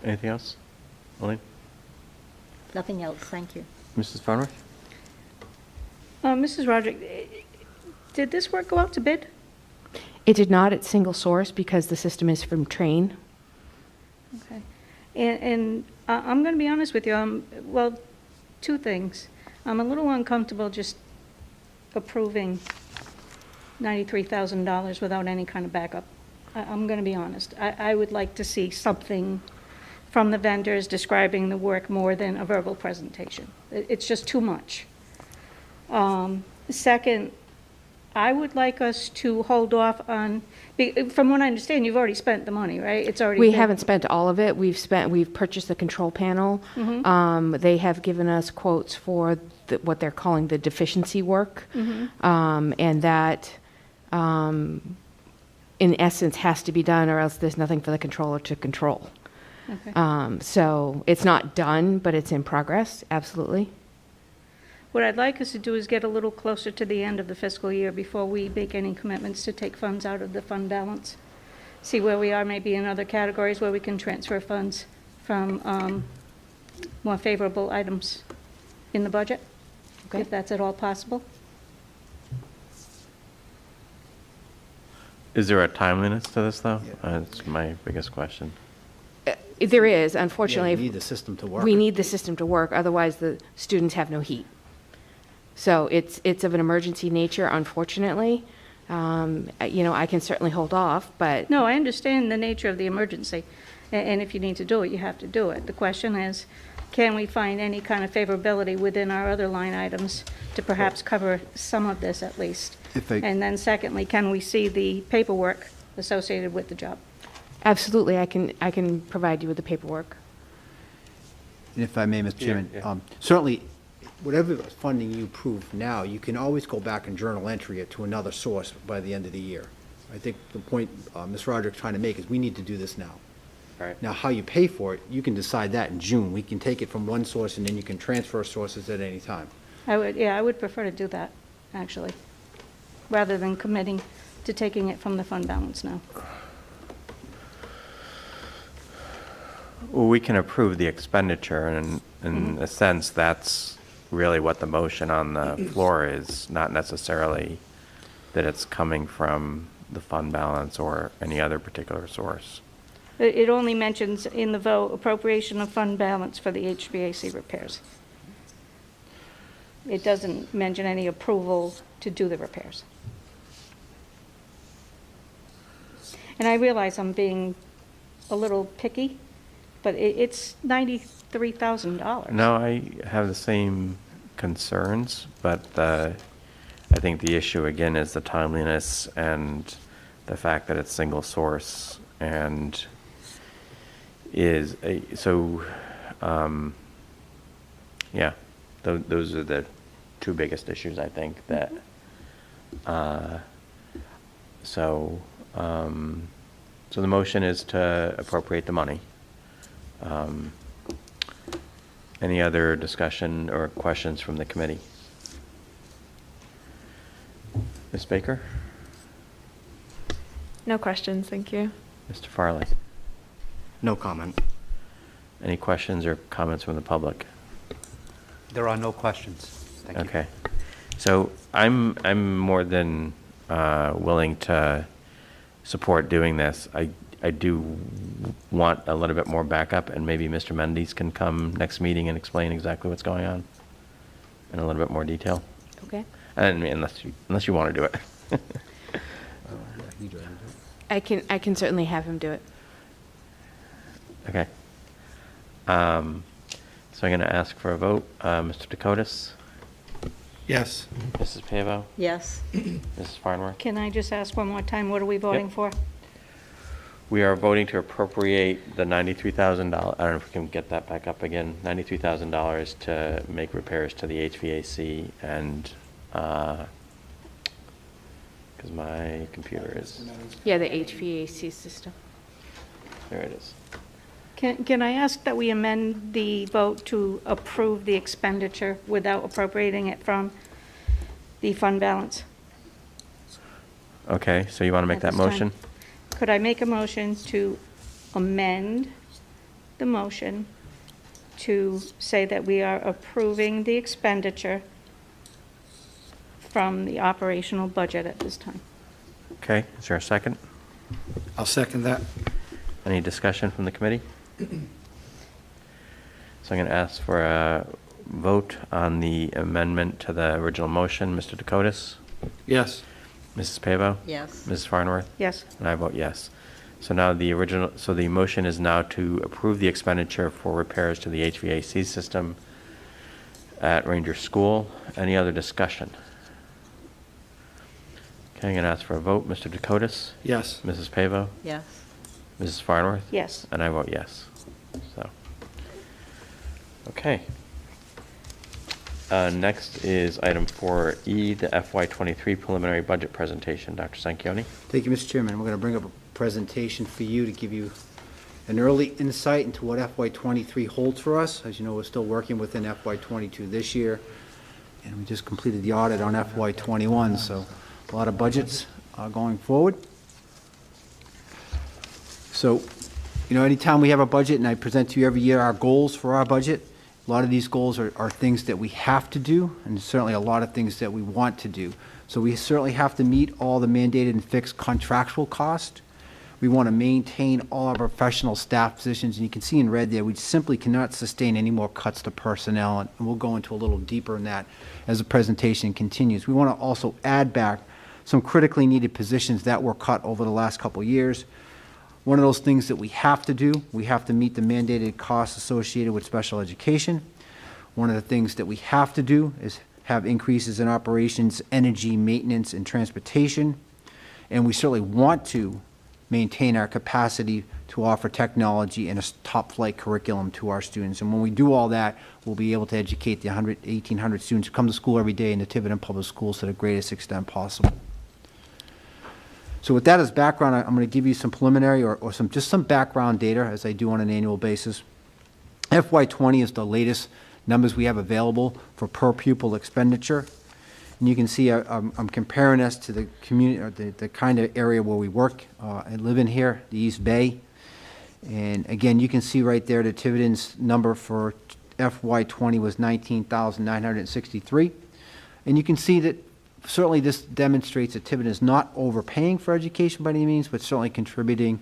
Anything else? Elaine? Nothing else, thank you. Mrs. Farnworth? Mrs. Roderick, did this work go out to bid? It did not at single source because the system is from Train. Okay. And I'm going to be honest with you, well, two things. I'm a little uncomfortable just approving $93,000 without any kind of backup. I'm going to be honest. I would like to see something from the vendors describing the work more than a verbal presentation. It's just too much. Second, I would like us to hold off on, from what I understand, you've already spent the money, right? It's already We been- haven't spent all of it. We've purchased the control panel. They have given us quotes for what they're calling the deficiency work. And that, in essence, has to be done or else there's nothing for the controller to control. Okay. So it's not done, but it's in progress, absolutely. What I'd like us to do is get a little closer to the end of the fiscal year before we make any commitments to take funds out of the fund balance. See where we are maybe in other categories where we can transfer funds from more favorable items in the budget, if that's at all possible. Is there a timeliness to this, though? That's my biggest question. There is, Yeah, unfortunately. you need the system to work. We need the system to work, otherwise the students have no heat. So it's of an emergency nature, unfortunately. I can certainly hold off, but No, I understand the nature of the emergency, and if you need to do it, you have to do it. The question is, can we find any kind of favorability within our other line items to perhaps cover some of this at least? If I- And then secondly, can we see the paperwork associated with the job? absolutely, I can provide you with the paperwork. And if I may, Mr. Chairman, yeah. certainly, whatever funding you approve now, you can always go back and journal entry it to another source by the end of the year. I think the point Ms. Roderick's trying to make is we need to do this now. Right. Now, how you pay for it, you can decide that in June. We can take it from one source, and then you can transfer sources at any time. I would prefer to do that, actually, rather than committing to taking it from the fund balance now. Well, we can approve the expenditure, and in a sense, that's really what the motion on the floor is, not necessarily that it's coming from the fund balance or any other particular source. It only mentions in the vote appropriation of fund balance for the HVAC repairs. It doesn't mention any approval to do the repairs. And I realize I'm being a little picky, but it's $93,000. No, I have the same concerns, but I think the issue, again, is the timeliness and the fact that it's single source and those are the two biggest issues, I think, that, so the motion is to appropriate the money. Any other discussion or questions from the committee? Ms. Baker? No questions, thank you. Mr. Farley? No comment. Any questions or comments from the public? There are no questions. Thank you. Okay. So I'm more than willing to support doing this. I do want a little bit more backup, and maybe Mr. Mendes can come next meeting and explain exactly what's going on in a little bit more detail. Okay. And unless you want to do it. I can certainly have him do it. Okay. So I'm going to ask for a vote. Mr. Dakotas? Yes. Mrs. Pavo? Yes. Mrs. Farnworth? Can I just ask one more time, what are we voting for? We are voting to appropriate the $93,000, I don't know if we can get that back up again, $93,000 to make repairs to the HVAC and, because my computer is, Yeah, the HVAC system. there it is. Can I ask that we amend the vote to approve the expenditure without appropriating it from the fund balance? Okay, so you want to make At that this time. motion? Could I make a motion to amend the motion to say that we are approving the expenditure from the operational budget at this time. Okay, is there a second? I'll second that. Any discussion from the committee? So I'm going to ask for a vote on the amendment to the original motion. Mr. Dakotas? Yes. Mrs. Pavo? Yes. Mrs. Farnworth? Yes. And I vote yes. So now the motion is now to approve the expenditure for repairs to the HVAC system at Ranger School. Any other discussion? Okay, I'm going to ask for a vote. Mr. Dakotas? Yes. Mrs. Pavo? Yes. Mrs. Farnworth? Yes. And I vote yes. So, okay. Next is item 4E, the FY23 preliminary budget presentation. Dr. Sanquioni? Thank you, Mr. Chairman. We're going to bring up a presentation for you to give you an early insight into what FY23 holds for us. As you know, we're still working within FY22 this year, and we just completed the audit on FY21, so a lot of budgets going forward. So, you know, anytime we have a budget, and I present to you every year our goals for our budget, a lot of these goals are things that we have to do, and certainly a lot of things that we want to do. So we certainly have to meet all the mandated and fixed contractual costs. We want to maintain all our professional staff positions, and you can see in red there, we simply cannot sustain any more cuts to personnel, and we'll go into a little deeper in that as the presentation continues. We want to also add back some critically needed positions that were cut over the last couple of years. One of those things that we have to do, we have to meet the mandated costs associated with special education. One of the things that we have to do is have increases in operations, energy, maintenance, and transportation. And we certainly want to maintain our capacity to offer technology and a top-flight curriculum to our students. And when we do all that, we'll be able to educate the 1,800 students who come to school every day in the Tiverton Public Schools to the greatest extent possible. So with that as background, I'm going to give you some preliminary or just some background data, as I do on an annual basis. FY20 is the latest numbers we have available for per pupil expenditure. And you can see I'm comparing us to the community, or the kind of area where we work and live in here, the East Bay. And again, you can see right there the Tiverton's number for FY20 was $19,963. And you can see that certainly this demonstrates that Tiverton is not overpaying for education by any means, but certainly contributing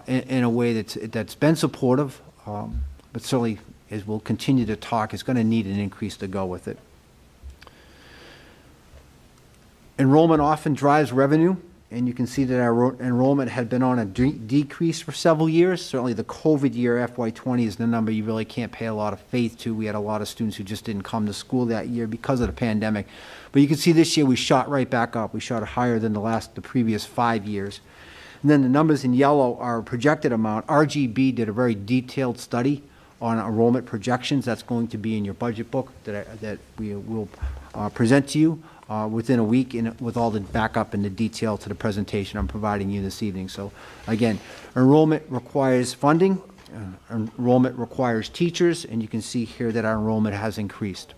in a way that's been supportive, but certainly, as we'll continue to talk, is going to need an increase to go with it. Enrollment often drives revenue, and you can see that our enrollment had been on a decrease for several years. Certainly the COVID year, FY20, is the number you really can't pay a lot of faith to. We had a lot of students who just didn't come to school that year because of the pandemic. But you can see this year we shot right back up. We shot higher than the previous 5 years. And then the numbers in yellow are a projected amount. RGB did a very detailed study on enrollment projections. That's going to be in your budget book that we will present to you within a week with all the backup and the detail to the presentation I'm providing you this evening. So again, enrollment requires funding, enrollment requires teachers, and you can see here that our enrollment has increased.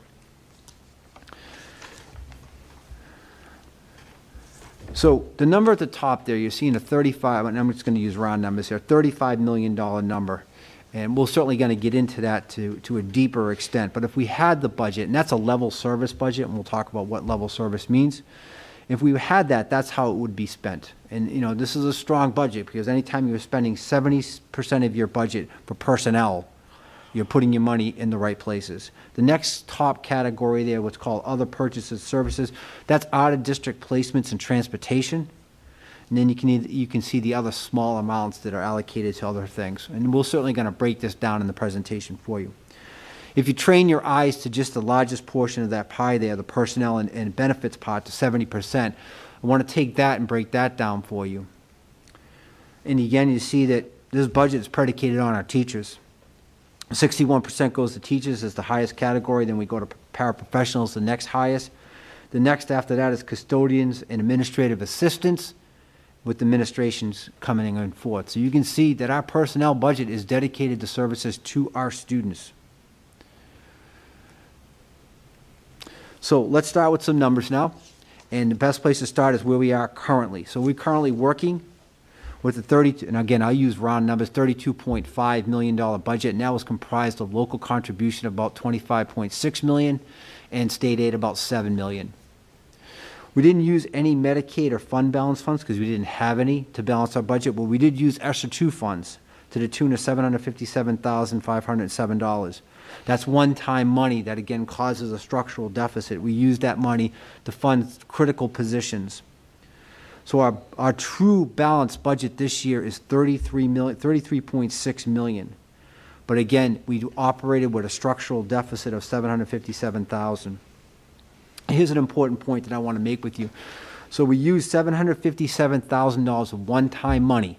So the number at the top there, you're seeing a 35, and I'm just going to use round numbers here, $35 million number. And we're certainly going to get into that to a deeper extent. But if we had the budget, and that's a level service budget, and we'll talk about what level service means. If we had that, that's how it would be spent. And, you know, this is a strong budget because anytime you're spending 70% of your budget for personnel, you're putting your money in the right places. The next top category there, what's called other purchases, services, that's out-of-district placements and transportation. And then you can see the other small amounts that are allocated to other things. And we're certainly going to break this down in the presentation for you. If you train your eyes to just the largest portion of that pie there, the personnel and benefits part, to 70%, I want to take that and break that down for you. And again, you see that this budget is predicated on our teachers. 61% goes to teachers as the highest category. Then we go to paraprofessionals, the next highest. The next after that is custodians and administrative assistants, with administrations coming in fourth. So you can see that our personnel budget is dedicated to services to our students. So let's start with some numbers now. And the best place to start is where we are currently. So we're currently working with the 32, and again, I'll use round numbers, $32.5 million budget, and that was comprised of local contribution of about $25.6 million and state aid about $7 million. We didn't use any Medicaid or fund balance funds because we didn't have any to balance our budget, but we did use ESSER 2 funds to the tune of $757,507. That's one-time money that, again, causes a structural deficit. We use that money to fund critical positions. So our true balanced budget this year is $33.6 million. But again, we operated with a structural deficit of $757,000. Here's an important point that I want to make with you. So we used $757,000 of one-time money,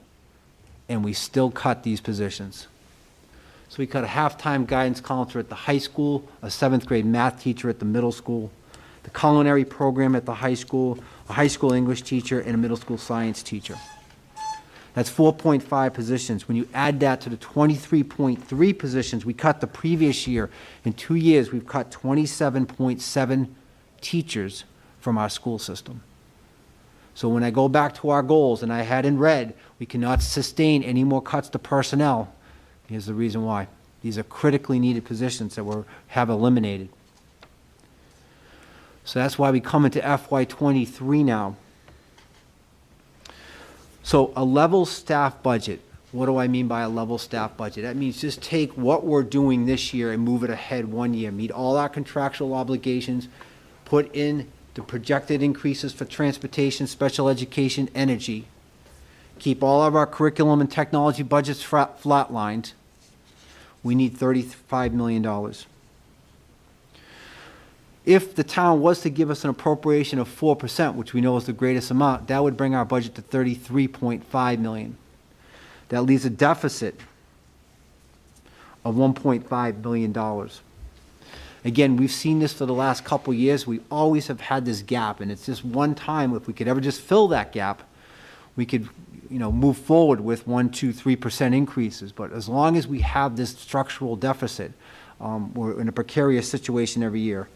and we still cut these positions. So we cut a half-time guidance counselor at the high school, a 7th grade math teacher at the middle school, the culinary program at the high school, a high school English teacher, and a middle school science teacher. That's 4.5 positions. When you add that to the 23.3 positions we cut the previous year, in 2 years we've cut 27.7 teachers from our school system. So when I go back to our goals, and I had in red, we cannot sustain any more cuts to personnel. Here's the reason why. These are critically needed positions that we have eliminated. So that's why we come into FY23 now. So a level staff budget. What do I mean by a level staff budget? That means just take what we're doing this year and move it ahead 1 year, meet all our contractual obligations, put in the projected increases for transportation, special education, energy, keep all of our curriculum and technology budgets flatlined. We need $35 million. If the town was to give us an appropriation of 4%, which we know is the greatest amount, that would bring our budget to $33.5 million. That leaves a deficit of $1.5 billion. Again, we've seen this for the last couple years. We always have had this gap, and it's just one time, if we could ever just fill that gap, we could, move forward with 1%, 2%, 3% increases. But as long as we have this structural deficit, we're in a precarious situation every year.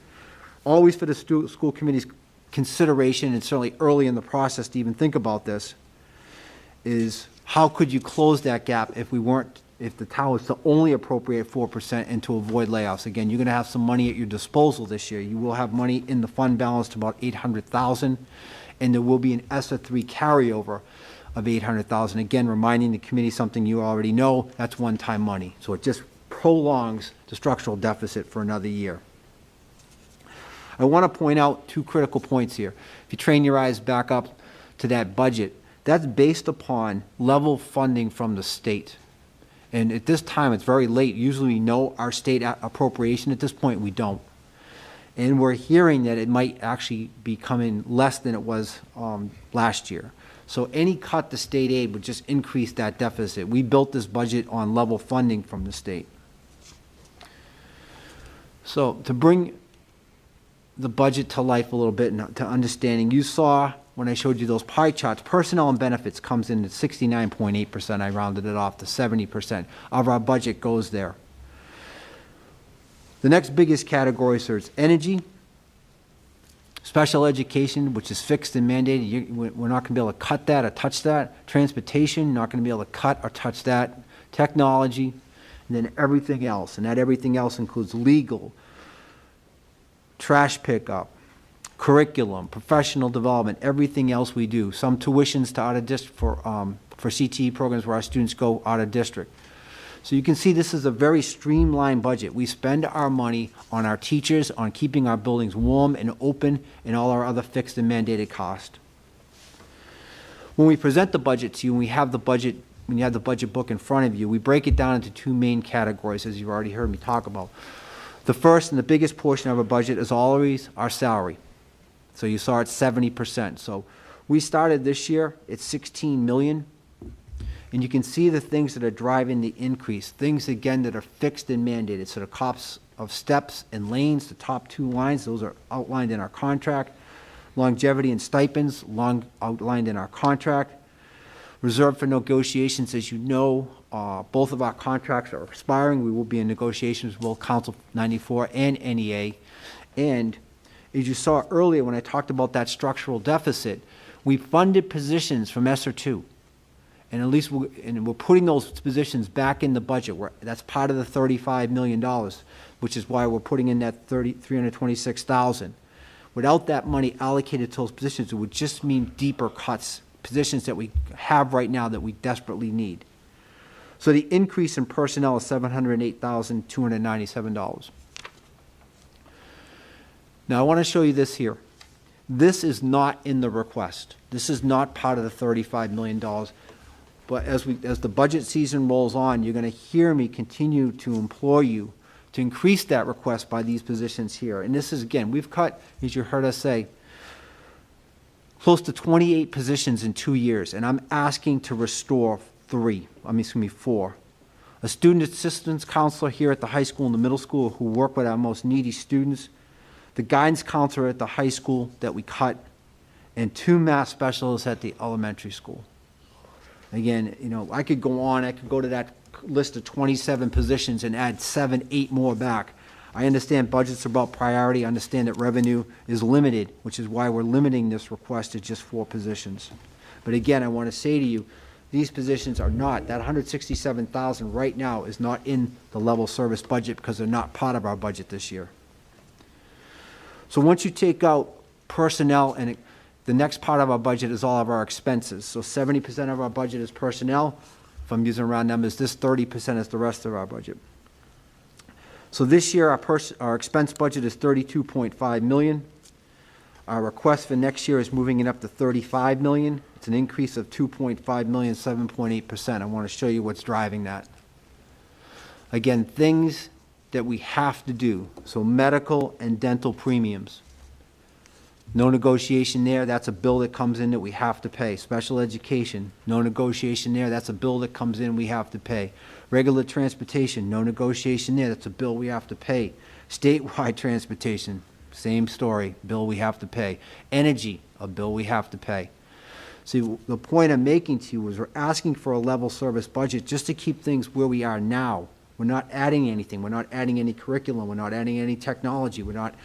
Always for the school committee's consideration, and certainly early in the process to even think about this, is how could you close that gap if the town was to only appropriate 4% and to avoid layoffs? Again, you're going to have some money at your disposal this year. You will have money in the fund balance to about $800,000, and there will be an ESSER 3 carryover of $800,000. Again, reminding the committee something you already know, that's one-time money. So it just prolongs the structural deficit for another year. I want to point out two critical points here. If you train your eyes back up to that budget, that's based upon level funding from the state. And at this time, it's very late. Usually we know our state appropriation. At this point, we don't. And we're hearing that it might actually be coming less than it was last year. So any cut to state aid would just increase that deficit. We built this budget on level funding from the state. So to bring the budget to life a little bit and to understanding, you saw when I showed you those pie charts, personnel and benefits comes in at 69.8%. I rounded it off to 70% of our budget goes there. The next biggest category is energy, special education, which is fixed and mandated. We're not going to be able to cut that or touch that. Transportation, not going to be able to cut or touch that. Technology, and then everything else. And that everything else includes legal, trash pickup, curriculum, professional development, everything else we do. Some tuitions to out of district for CTE programs where our students go out of district. So you can see this is a very streamlined budget. We spend our money on our teachers, on keeping our buildings warm and open, and all our other fixed and mandated costs. When we present the budget to you, when you have the budget book in front of you, we break it down into two main categories, as you've already heard me talk about. The first and the biggest portion of our budget is always our salary. So you saw it's 70%. So we started this year at $16 million. And you can see the things that are driving the increase, things, again, that are fixed and mandated. So the costs of steps and lanes, the top two lines, those are outlined in our contract. Longevity and stipends, outlined in our contract. Reserved for negotiations, as you know, both of our contracts are expiring. We will be in negotiations with both Council 94 and NEA. And as you saw earlier when I talked about that structural deficit, we funded positions from ESSER 2. And at least we're putting those positions back in the budget. That's part of the $35 million, which is why we're putting in that $326,000. Without that money allocated to those positions, it would just mean deeper cuts, positions that we have right now that we desperately need. So the increase in personnel is $708,297. Now I want to show you this here. This is not in the request. This is not part of the $35 million. But as the budget season rolls on, you're going to hear me continue to implore you to increase that request by these positions here. And this is, again, we've cut, as you heard us say, close to 28 positions in 2 years, and I'm asking to restore 4. A student assistance counselor here at the high school and the middle school who work with our most needy students, the guidance counselor at the high school that we cut, and 2 math specialists at the elementary school. Again, you know, I could go on, I could go to that list of 27 positions and add 7, 8 more back. I understand budgets are about priority. I understand that revenue is limited, which is why we're limiting this request to just 4 positions. But again, I want to say to you, these positions are not, that $167,000 right now is not in the level service budget because they're not part of our budget this year. So once you take out personnel, and the next part of our budget is all of our expenses. So 70% of our budget is personnel. If I'm using round numbers, this 30% is the rest of our budget. So this year, our expense budget is $32.5 million. Our request for next year is moving it up to $35 million. It's an increase of $2.5 million, 7.8%. I want to show you what's driving that. Again, things that we have to do. So medical and dental premiums. No negotiation there. That's a bill that comes in that we have to pay. Special education, no negotiation there. That's a bill that comes in we have to pay. Regular transportation, no negotiation there. That's a bill we have to pay. Statewide transportation, same story, bill we have to pay. Energy, a bill we have to pay. See, the point I'm making to you is we're asking for a level service budget just to keep things where we are now. We're not adding anything. We're not adding any curriculum. We're not adding any technology. We're not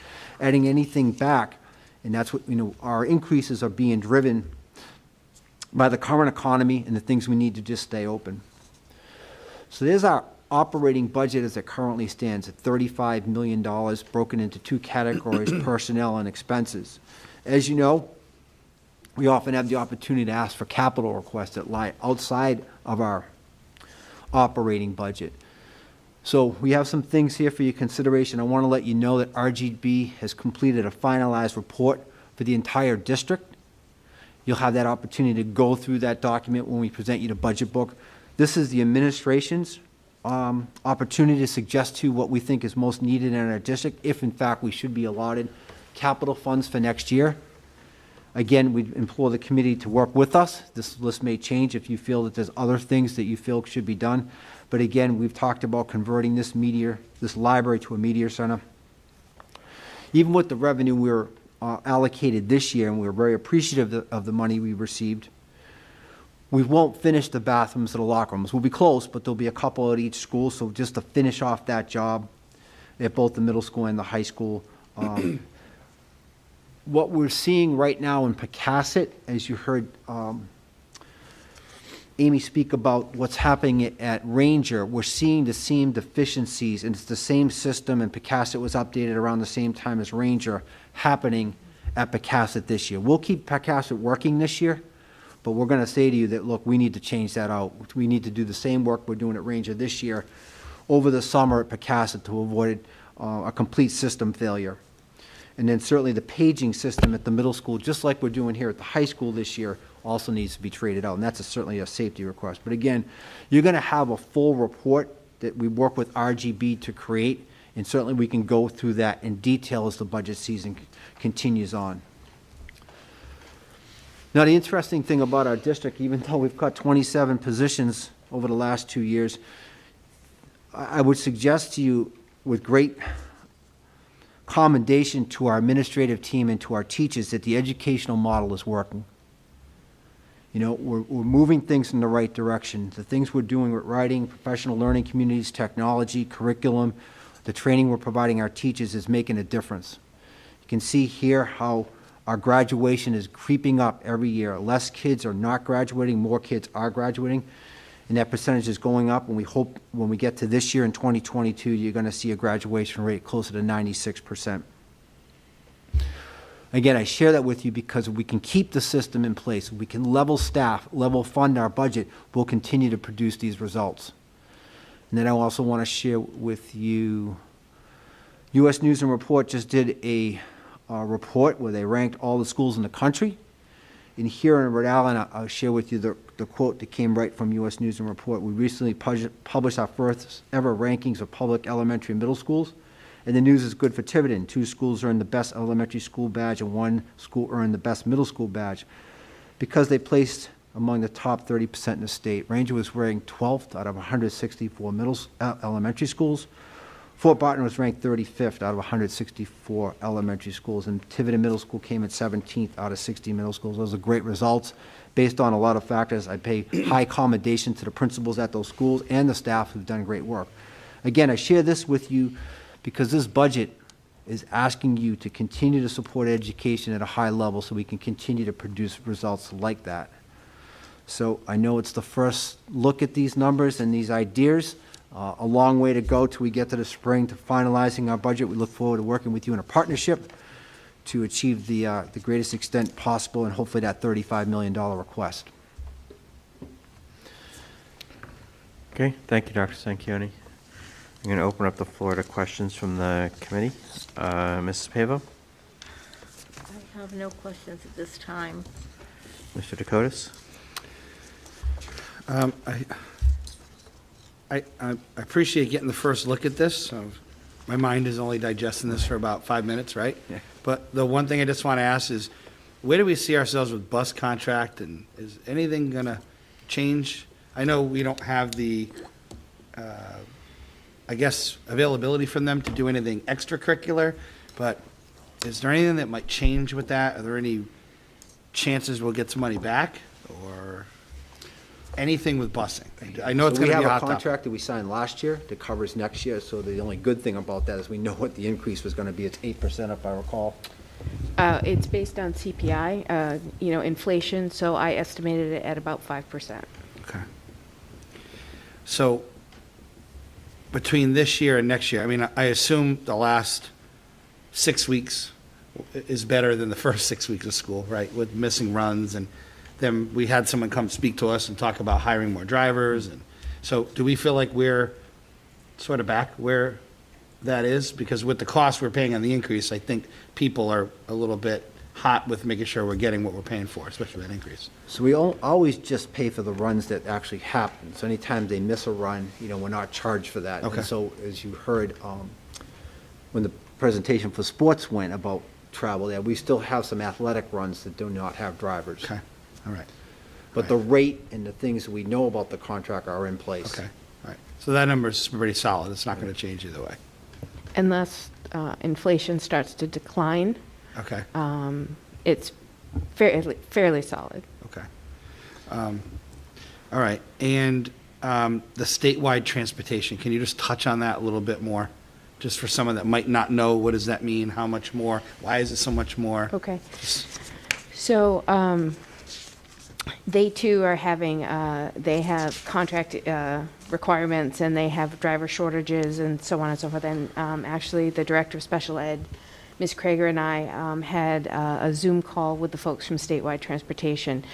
adding anything back. And that's what, you know, our increases are being driven by the current economy and the things we need to just stay open. So there's our operating budget as it currently stands at $35 million, broken into 2 categories, personnel and expenses. As you know, we often have the opportunity to ask for capital requests that lie outside of our operating budget. So we have some things here for your consideration. I want to let you know that RGB has completed a finalized report for the entire district. You'll have that opportunity to go through that document when we present you the budget book. This is the administration's opportunity to suggest to you what we think is most needed in our district, if in fact we should be allotted capital funds for next year. Again, we implore the committee to work with us. This list may change if you feel that there's other things that you feel should be done. But again, we've talked about converting this library to a media center. Even with the revenue we were allocated this year, and we're very appreciative of the money we received, we won't finish the bathrooms or the locker rooms. We'll be close, but there'll be a couple at each school. So just to finish off that job at both the middle school and the high school. What we're seeing right now in Pecasset, as you heard Amy speak about what's happening at Ranger, we're seeing the same deficiencies, and it's the same system, and Pecasset was updated around the same time as Ranger, happening at Pecasset this year. We'll keep Pecasset working this year, but we're going to say to you that, look, we need to change that out. We need to do the same work we're doing at Ranger this year over the summer at Pecasset to avoid a complete system failure. And then certainly the paging system at the middle school, just like we're doing here at the high school this year, also needs to be traded out, and that's certainly a safety request. But again, you're going to have a full report that we work with RGB to create, and certainly we can go through that in detail as the budget season continues on. Now, the interesting thing about our district, even though we've cut 27 positions over the last 2 years, I would suggest to you with great commendation to our administrative team and to our teachers that the educational model is working. You know, we're moving things in the right direction. The things we're doing with writing, professional learning communities, technology, curriculum, the training we're providing our teachers is making a difference. You can see here how our graduation is creeping up every year. Less kids are not graduating, more kids are graduating, and that percentage is going up, and we hope when we get to this year in 2022, you're going to see a graduation rate closer to 96%. Again, I share that with you because if we can keep the system in place, if we can level staff, level fund our budget, we'll continue to produce these results. And then I also want to share with you, U.S. News and Report just did a report where they ranked all the schools in the country. And here in Rhode Island, I'll share with you the quote that came right from U.S. News and Report. We recently published our first ever rankings of public elementary and middle schools. And the news is good for Tiverton. 2 schools earned the best elementary school badge and 1 school earned the best middle school badge because they placed among the top 30% in the state. Ranger was ranked 12th out of 164 elementary schools. Fort Barton was ranked 35th out of 164 elementary schools, and Tiverton Middle School came at 17th out of 60 middle schools. Those are great results based on a lot of factors. I pay high commendation to the principals at those schools and the staff who've done great work. Again, I share this with you because this budget is asking you to continue to support education at a high level so we can continue to produce results like that. So I know it's the first look at these numbers and these ideas. A long way to go till we get to the spring to finalizing our budget. We look forward to working with you in a partnership to achieve the greatest extent possible and hopefully that $35 million request. Okay, thank you, Dr. Sanchioni. I'm going to open up the floor to questions from the committee. Mrs. Pavo? I have no questions at this time. Mr. Dakotas? I appreciate getting the first look at this. My mind is only digesting this for about 5 minutes, right? Yeah. But the one thing I just want to ask is, where do we see ourselves with bus contract, and is anything going to change? I know we don't have the, I guess, availability from them to do anything extracurricular, but is there anything that might change with that? Are there any chances we'll get some money back, or anything with busing? I know it's So going to be a We hot have a topic. contract that we signed last year that covers next year, so the only good thing about that is we know what the increase was going to be. It's 8%, if I recall. It's based on CPI, inflation, so I estimated it at about 5%. Okay. So between this year and next year, I mean, I assume the last 6 weeks is better than the first 6 weeks of school, right? With missing runs, and then we had someone come speak to us and talk about hiring more drivers. And so do we feel like we're sort of back where that is? Because with the cost we're paying on the increase, I think people are a little bit hot with making sure we're getting what we're paying for, especially that increase. So we always just pay for the runs that actually happen. So anytime they miss a run, we're not charged for that. Okay. And so, as you heard, when the presentation for sports went about travel there, we still have some athletic runs that do not have drivers. Okay, all right. But the rate and the things we know about the contract are in place. Okay, all right. So that number's pretty solid. It's not going to change either way. Unless inflation starts to decline, Okay, it's fairly solid. okay. All right, and the statewide transportation, can you just touch on that a little bit more? Just for someone that might not know, what does that mean? How much more? Why is it so much more? Okay. So they too are having, they have contract requirements, and they have driver shortages and so on and so forth. And actually, the director of special ed, Ms. Krager, and I had a Zoom call with the folks from statewide transportation.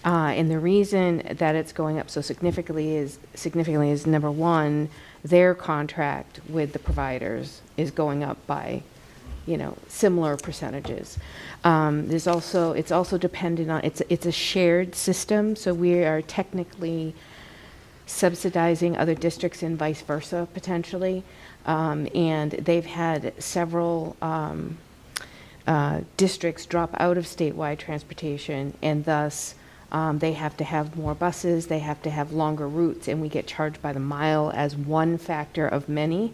And the reason that it's going up so significantly is number one, their contract with the providers is going up by, similar percentages. It's also dependent on, it's a shared system, so we are technically subsidizing other districts and vice versa, potentially. And they've had several districts drop out of statewide transportation, and thus they have to have more buses, they have to have longer routes, and we get charged by the mile as one factor of many.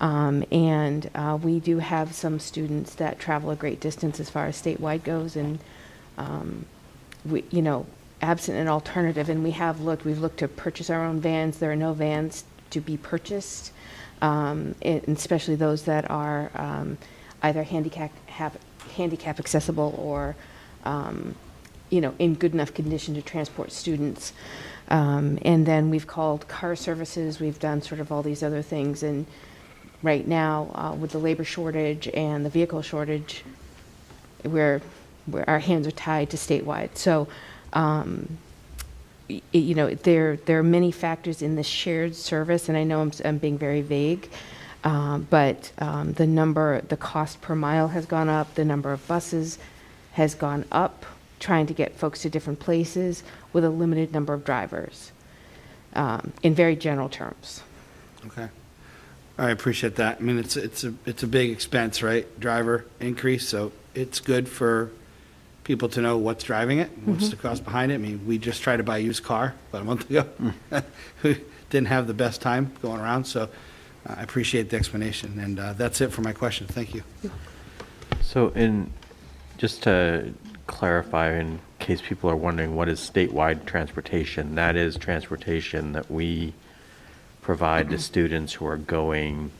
And we do have some students that travel a great distance as far as statewide goes, and we, absent an alternative, and we've looked to purchase our own vans. There are no vans to be purchased, and especially those that are either handicap accessible or in good enough condition to transport students. And then we've called car services. We've done sort of all these other things. And right now, with the labor shortage and the vehicle shortage, our hands are tied to statewide. So, you know, there are many factors in this shared service, and I know I'm being very vague, but the cost per mile has gone up, the number of buses has gone up, trying to get folks to different places with a limited number of drivers, in very general terms. Okay. I appreciate that. I mean, it's a big expense, right? Driver increase, so it's good for people to know what's driving it, what's the cost behind it. I mean, we just tried to buy a used car about a month ago. We didn't have the best time going around, so I appreciate the explanation. And that's it for my question. Thank you. So just to clarify, in case people are wondering, what is statewide transportation? That is transportation that we provide to students who are going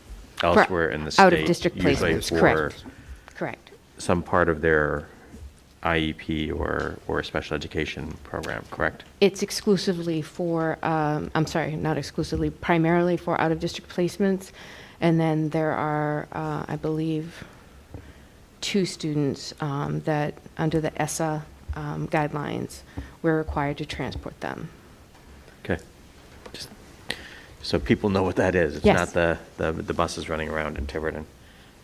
elsewhere in the state. Out-of-district usually placements, for correct. some part of their IEP or special education program, correct? It's exclusively for, I'm sorry, not exclusively, primarily for out-of-district placements. And then there are, I believe, 2 students that, under the ESSA guidelines, we're required to transport them. Okay. Just so people know what that is. It's Yes. not the buses running around in Tiverton.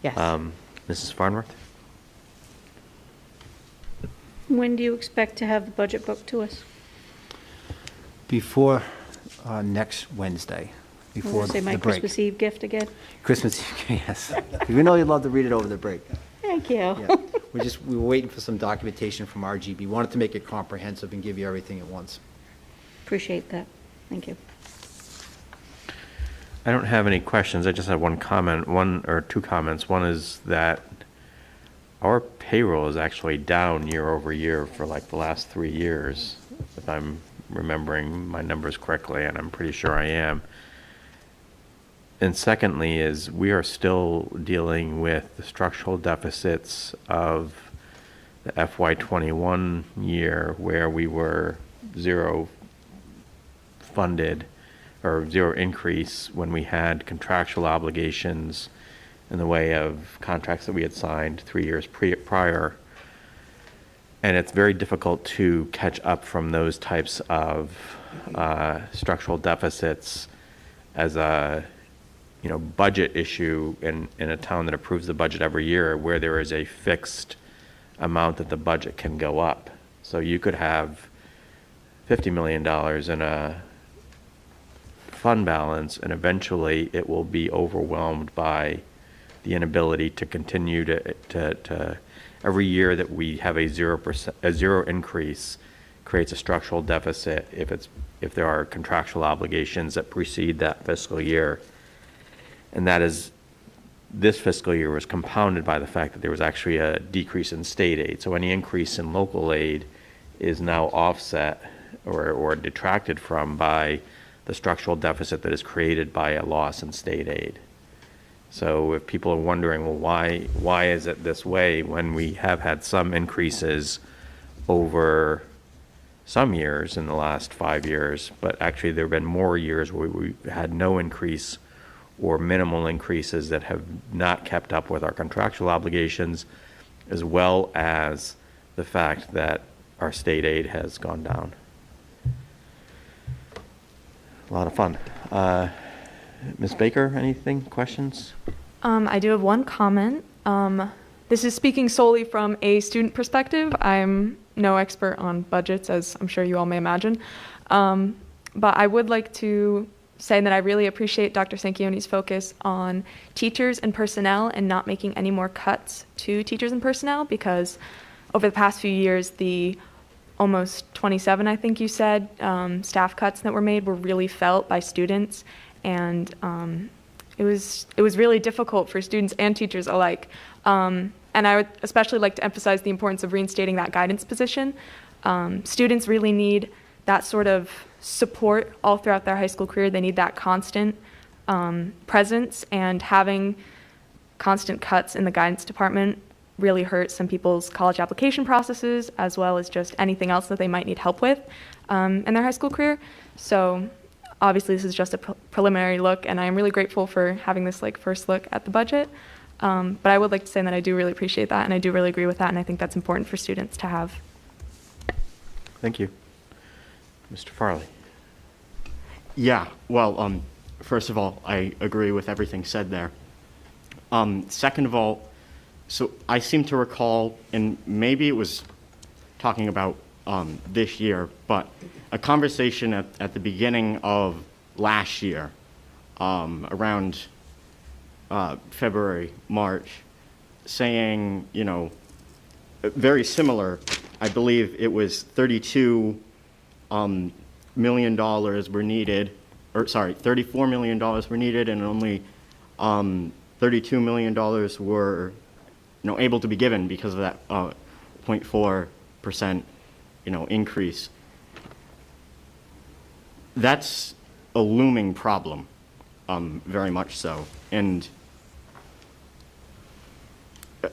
Yes. Mrs. Farnworth? When do you expect to have the budget book to us? Before next Wednesday, before Wanna say the my break. Christmas Eve gift again? Christmas Eve, yes. We know you love to read it over the break. Thank you. Yeah. We were waiting for some documentation from RGB. Wanted to make it comprehensive and give you everything at once. Appreciate that. Thank you. I don't have any questions. I just have one comment, one or two comments. One is that our payroll is actually down year over year for like the last 3 years, if I'm remembering my numbers correctly, and I'm pretty sure I am. And secondly is we are still dealing with the structural deficits of the FY21 year, where we were zero funded or zero increase when we had contractual obligations in the way of contracts that we had signed 3 years prior. And it's very difficult to catch up from those types of structural deficits as a budget issue in a town that approves the budget every year, where there is a fixed amount that the budget can go up. So you could have $50 million in a fund balance, and eventually it will be overwhelmed by the inability to continue to every year that we have a zero increase creates a structural deficit if there are contractual obligations that precede that fiscal year. And that is, this fiscal year was compounded by the fact that there was actually a decrease in state aid. So any increase in local aid is now offset or detracted from by the structural deficit that is created by a loss in state aid. So if people are wondering, well, why is it this way when we have had some increases over some years in the last 5 years, but actually there have been more years where we had no increase or minimal increases that have not kept up with our contractual obligations, as well as the fact that our state aid has gone down. A lot of fun. Ms. Baker, anything, questions? I do have one comment. This is speaking solely from a student perspective. I'm no expert on budgets, as I'm sure you all may imagine. But I would like to say that I really appreciate Dr. Sanchioni's focus on teachers and personnel and not making any more cuts to teachers and personnel, because over the past few years, the almost 27, I think you said, staff cuts that were made were really felt by students. And it was really difficult for students and teachers alike. And I would especially like to emphasize the importance of reinstating that guidance position. Students really need that sort of support all throughout their high school career. They need that constant presence, and having constant cuts in the guidance department really hurts some people's college application processes, as well as just anything else that they might need help with in their high school career. So obviously this is just a preliminary look, and I'm really grateful for having this first look at the budget. But I would like to say that I do really appreciate that, and I do really agree with that, and I think that's important for students to have. Thank you. Mr. Farley? Yeah, well, first of all, I agree with everything said there. Second of all, so I seem to recall, and maybe it was talking about this year, but a conversation at the beginning of last year, around February, March, saying, you know, very similar. I believe it was $32 million were needed, or sorry, $34 million were needed, and only $32 million were, you know, able to be given because of that 0.4%, you know, increase. That's a looming problem, very much so. And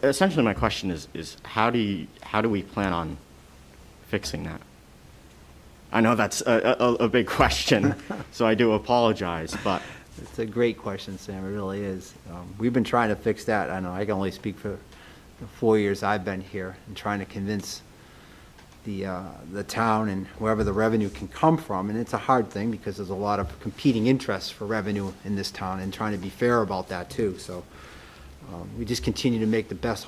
essentially, my question is how do we plan on fixing that? I know that's a big question, so I do apologize, but It's a great question, Sam, it really is. We've been trying to fix that. I know I can only speak for the 4 years I've been here and trying to convince the town and wherever the revenue can come from, and it's a hard thing because there's a lot of competing interests for revenue in this town and trying to be fair about that too. So we just continue to make the best,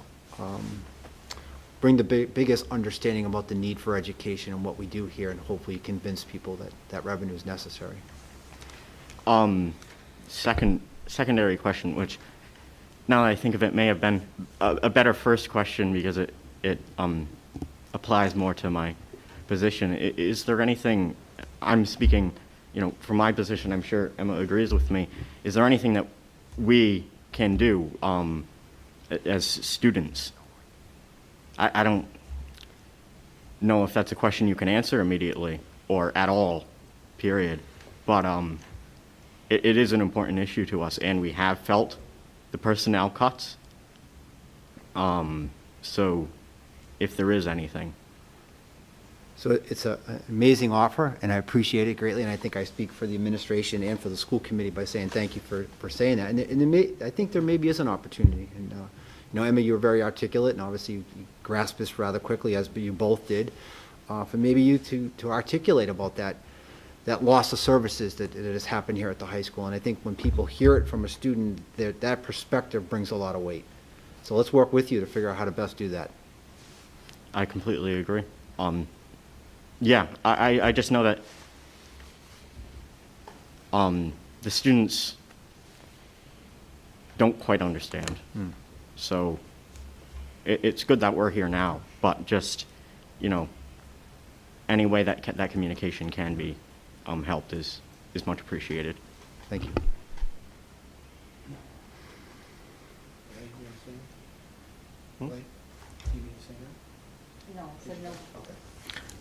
bring the biggest understanding about the need for education and what we do here, and hopefully convince people that that revenue is necessary. Secondary question, which now that I think of it may have been a better first question because it applies more to my position. Is there anything, I'm speaking, you know, from my position, I'm sure Emma agrees with me, is there anything that we can do as students? I don't know if that's a question you can answer immediately or at all, period, but it is an important issue to us, and we have felt the personnel cuts. So if there is anything. So it's an amazing offer, and I appreciate it greatly, and I think I speak for the administration and for the school committee by saying thank you for saying that. And I think there maybe is an opportunity. And you know, Emma, you were very articulate, and obviously you grasped this rather quickly, as you both did, for maybe you to articulate about that loss of services that has happened here at the high school. And I think when people hear it from a student, that perspective brings a lot of weight. So let's work with you to figure out how to best do that. I completely agree. Yeah, I just know that the students don't quite understand. So it's good that we're here now, but just, you know, any way that that communication can be helped is much appreciated. Thank you. No, I said no.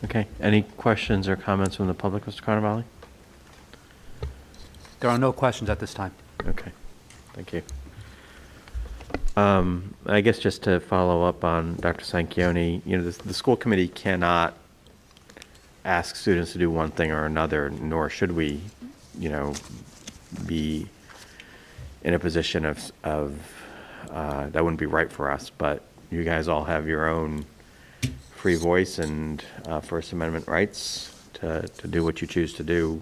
Okay. Any questions or comments from the public, Mr. Carnevale? There are no questions at this time. Okay. Thank you. I guess just to follow up on Dr. Sanchioni, you know, the school committee cannot ask students to do one thing or another, nor should we, you know, be in a position of that wouldn't be right for us. But you guys all have your own free voice and First Amendment rights to do what you choose to do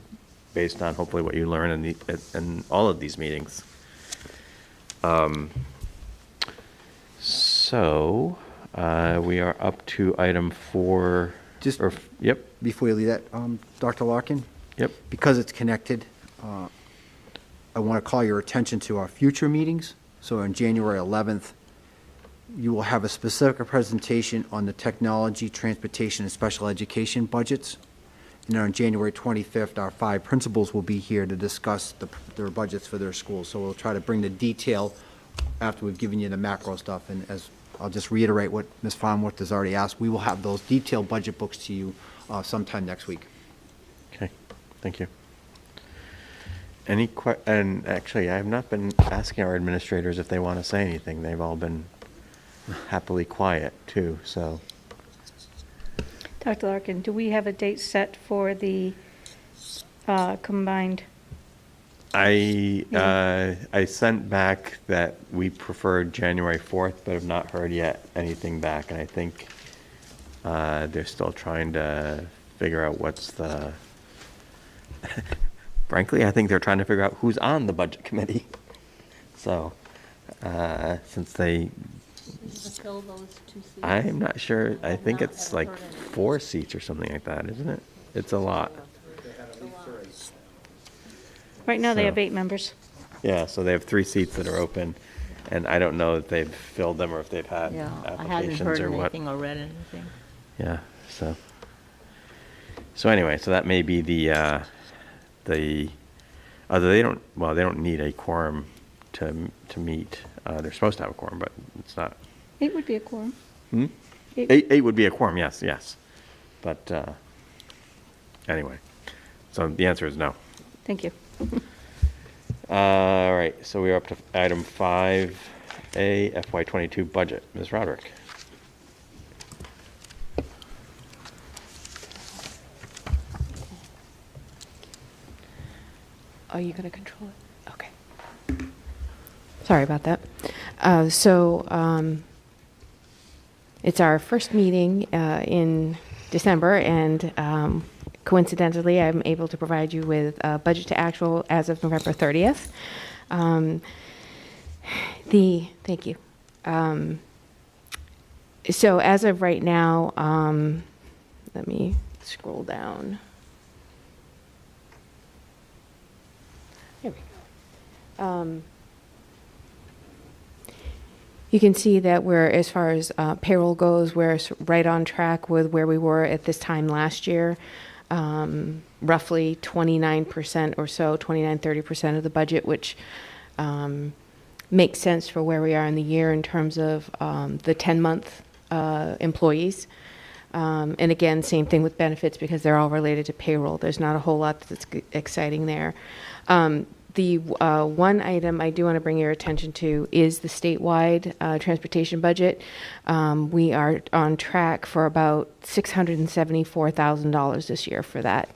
based on hopefully what you learn in all of these meetings. So we are up to item 4. Yep. Before you leave that, Dr. Larkin? Yep. Because it's connected, I want to call your attention to our future meetings. So on January 11th, you will have a specific presentation on the technology, transportation, and special education budgets. And on January 25th, our 5 principals will be here to discuss their budgets for their schools. So we'll try to bring the detail after we've given you the macro stuff. And as I'll just reiterate what Ms. Farnworth has already asked, we will have those detailed budget books to you sometime next week. Okay. Thank you. And actually, I have not been asking our administrators if they want to say anything. They've all been happily quiet too, so. Dr. Larkin, do we have a date set for the combined I sent back that we preferred January 4th, but have not heard yet anything back, and I think they're still trying to figure out what's the, frankly, I think they're trying to figure out who's on the budget committee. So, since they, Fill those 2 seats. I'm not sure, I think it's like 4 seats or something like that, isn't it? It's a lot. Right now, they So- have 8 members. Yeah, so they have 3 seats that are open, and I don't know if they've filled them or if they've had Yeah, I hadn't applications heard or what. anything or read anything. Yeah, so anyway, so that may be the, they don't need a quorum to meet. They're supposed to have a quorum, but it's not. 8 would be a quorum. Hmm? Eight- 8 would be a quorum, yes. But, anyway, so the answer is no. Thank you. All right, so we're up to item 5A, FY22 budget. Ms. Roderick. Are you going to control it? Okay. Sorry about that. It's our first meeting in December, and coincidentally, I'm able to provide you with budget to actual as of November 30th. Thank you. So as of right now, let me scroll down. There we go. You can see that we're, as far as payroll goes, we're right on track with where we were at this time last year. Roughly 29% or so, 29-30% of the budget, which makes sense for where we are in the year in terms of the 10-month employees. And again, same thing with benefits because they're all related to payroll. There's not a whole lot that's exciting there. The one item I do want to bring your attention to is the statewide transportation budget. We are on track for about $674,000 this year for that.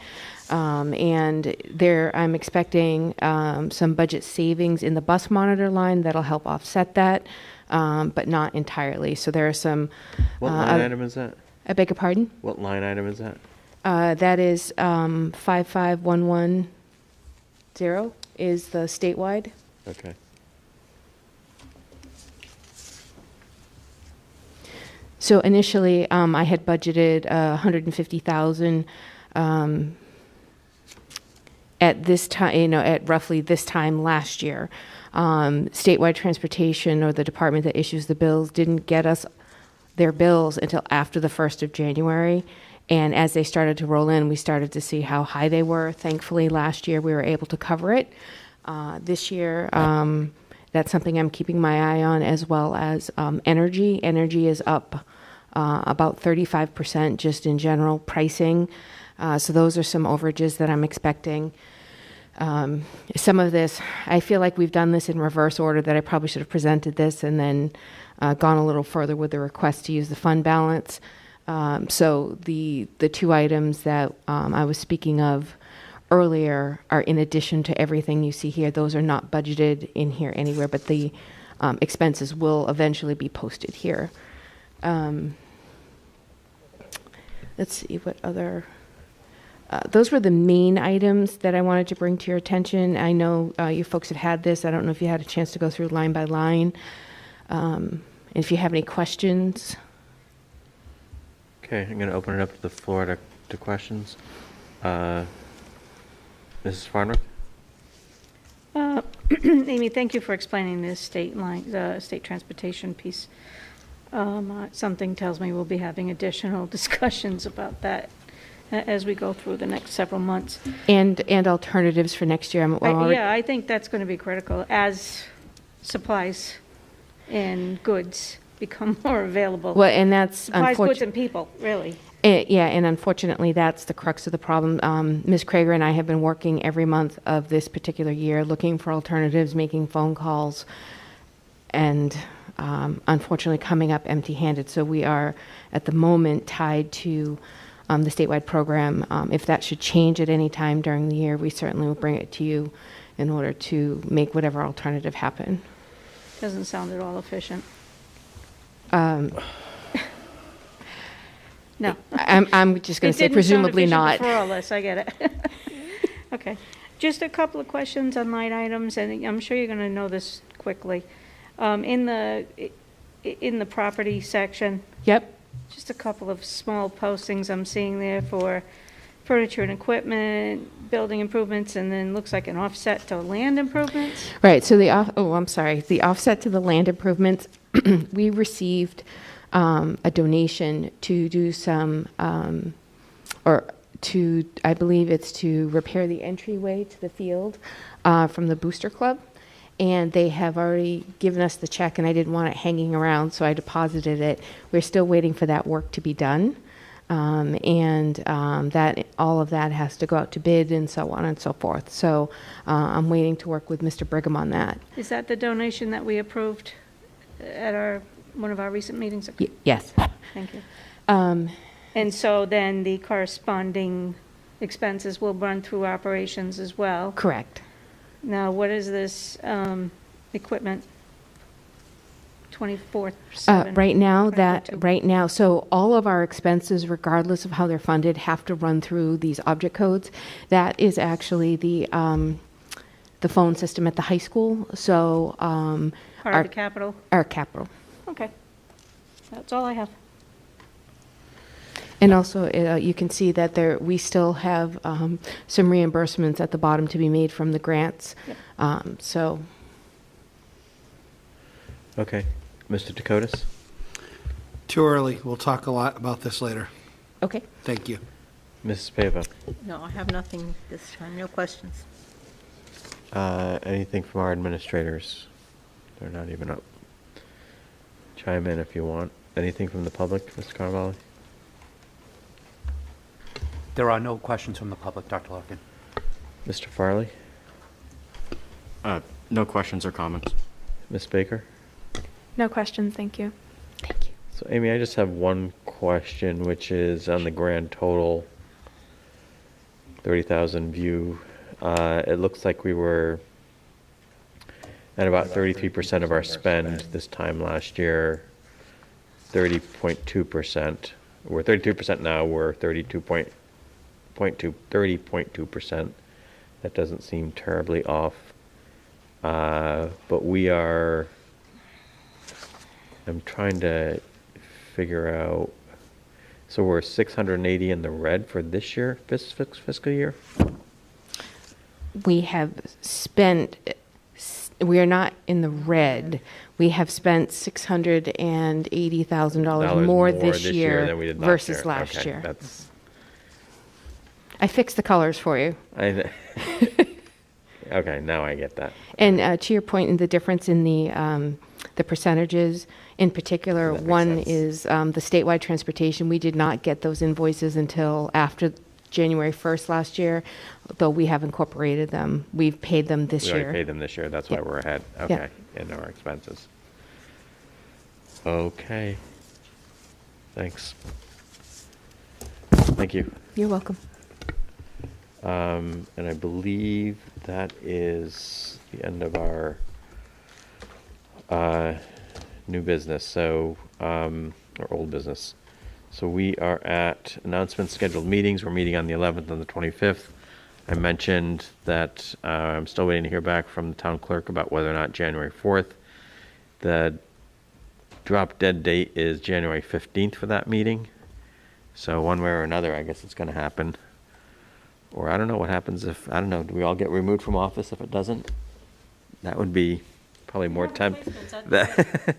And there, I'm expecting some budget savings in the bus monitor line that'll help offset that, but not entirely. So there are some. What line item is that? I beg your pardon? What line item is that? That is 55110 is the statewide. Okay. So initially, I had budgeted 150,000 at this time, at roughly this time last year. Statewide transportation, or the department that issues the bills, didn't get us their bills until after the 1st of January. And as they started to roll in, we started to see how high they were. Thankfully, last year we were able to cover it. This year, that's something I'm keeping my eye on, as well as energy. Energy is up about 35% just in general pricing. So those are some overages that I'm expecting. Some of this, I feel like we've done this in reverse order, that I probably should have presented this and then gone a little further with the request to use the fund balance. So the 2 items that I was speaking of earlier are in addition to everything you see here. Those are not budgeted in here anywhere, but the expenses will eventually be posted here. Let's see what other. Those were the main items that I wanted to bring to your attention. I know you folks have had this. I don't know if you had a chance to go through line by line. If you have any questions. Okay, I'm going to open it up to the floor to questions. Mrs. Farnworth? Amy, thank you for explaining this the state transportation piece. Something tells me we'll be having additional discussions about that as we go through the next several months. And alternatives for next year. Yeah, I think that's going to be critical as supplies and goods become more available. Well, and that's Supplies, goods, and people, really. Yeah, and unfortunately, that's the crux of the problem. Ms. Krager and I have been working every month of this particular year, looking for alternatives, making phone calls, and unfortunately coming up empty-handed. So we are, at the moment, tied to the statewide program. If that should change at any time during the year, we certainly will bring it to you in order to make whatever alternative happen. Doesn't sound at all efficient. No. I'm just going to say presumably not. For all this, I get it. Okay. Just a couple of questions on line items, and I'm sure you're going to know this quickly. In the property section, Yep. just a couple of small postings I'm seeing there for furniture and equipment, building improvements, and then looks like an offset to land improvements. Right, so the offset to the land improvements, we received a donation to do some, I believe it's to repair the entryway to the field from the Booster Club. And they have already given us the check, and I didn't want it hanging around, so I deposited it. We're still waiting for that work to be done. That all of that has to go out to bid and so on and so forth. So I'm waiting to work with Mr. Brigham on that. Is that the donation that we approved at one of our recent meetings? Yes. Thank you. And so then the corresponding expenses will run through operations as well? Correct. Now, what is this equipment? 24/7? Right now, so all of our expenses, regardless of how they're funded, have to run through these object codes. That is actually the phone system at the high school. So Part of the capital? Our capital. Okay. That's all I have. And also, you can see that we still have some reimbursements at the bottom to be made from the grants. Yep. Okay. Mr. Dakotas? Too early. We'll talk a lot about this later. Okay. Thank you. Mrs. Pavo? No, I have nothing this time, no questions. Anything from our administrators? They're not even up. Chime in if you want. Anything from the public, Mr. Carvalho? There are no questions from the public, Dr. Larkin. Mr. Farley? No questions or comments. Ms. Baker? No questions, thank you. Thank you. So Amy, I just have one question, which is on the grand total, 30,000 view. It looks like we were at about 33% of our spend this time last year, 30.2%. We're 32% now, we're 30.2%. That doesn't seem terribly off. But I'm trying to figure out, so we're 680 in the red for this year, fiscal year? We have spent, we are not in the red. We have spent $680,000 more this year than we did versus last Okay, year. That's, I fixed the colors for you. okay, now I get that. And to your point, in the difference in the percentages, in particular, That makes one sense. is the statewide transportation. We did not get those invoices until after January 1st last year, though we have incorporated them. We've paid them this We year. already paid them this year, that's why Yep. we're ahead, Yep. okay, in our expenses. Okay. Thanks. Thank you. You're welcome. And I believe that is the end of our new business, or old business. So we are at announcements, scheduled meetings. We're meeting on the 11th and the 25th. I mentioned that I'm still waiting to hear back from the town clerk about whether or not January 4th. The drop dead date is January 15th for that meeting. So one way or another, I guess it's going to happen. Or I don't know what happens if, I don't know, do we all get removed from office if it doesn't? That would be probably more tempting. That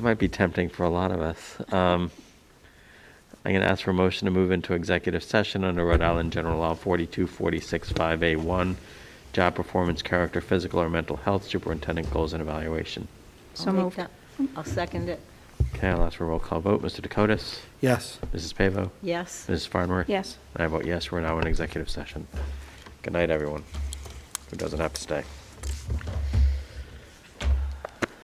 might be tempting for a lot of us. I'm going to ask for a motion to move into executive session under Rhode Island General Law 42465A1, job performance, character, physical or mental health, superintendent goals and evaluation. So I'll make moved. that. I'll second it. Okay, I'll ask for a roll call vote. Mr. Dakotas? Yes. Mrs. Pavo? Yes. Mrs. Farnworth? Yes. I vote yes, we're now in executive session. Good night, everyone, who doesn't have to stay.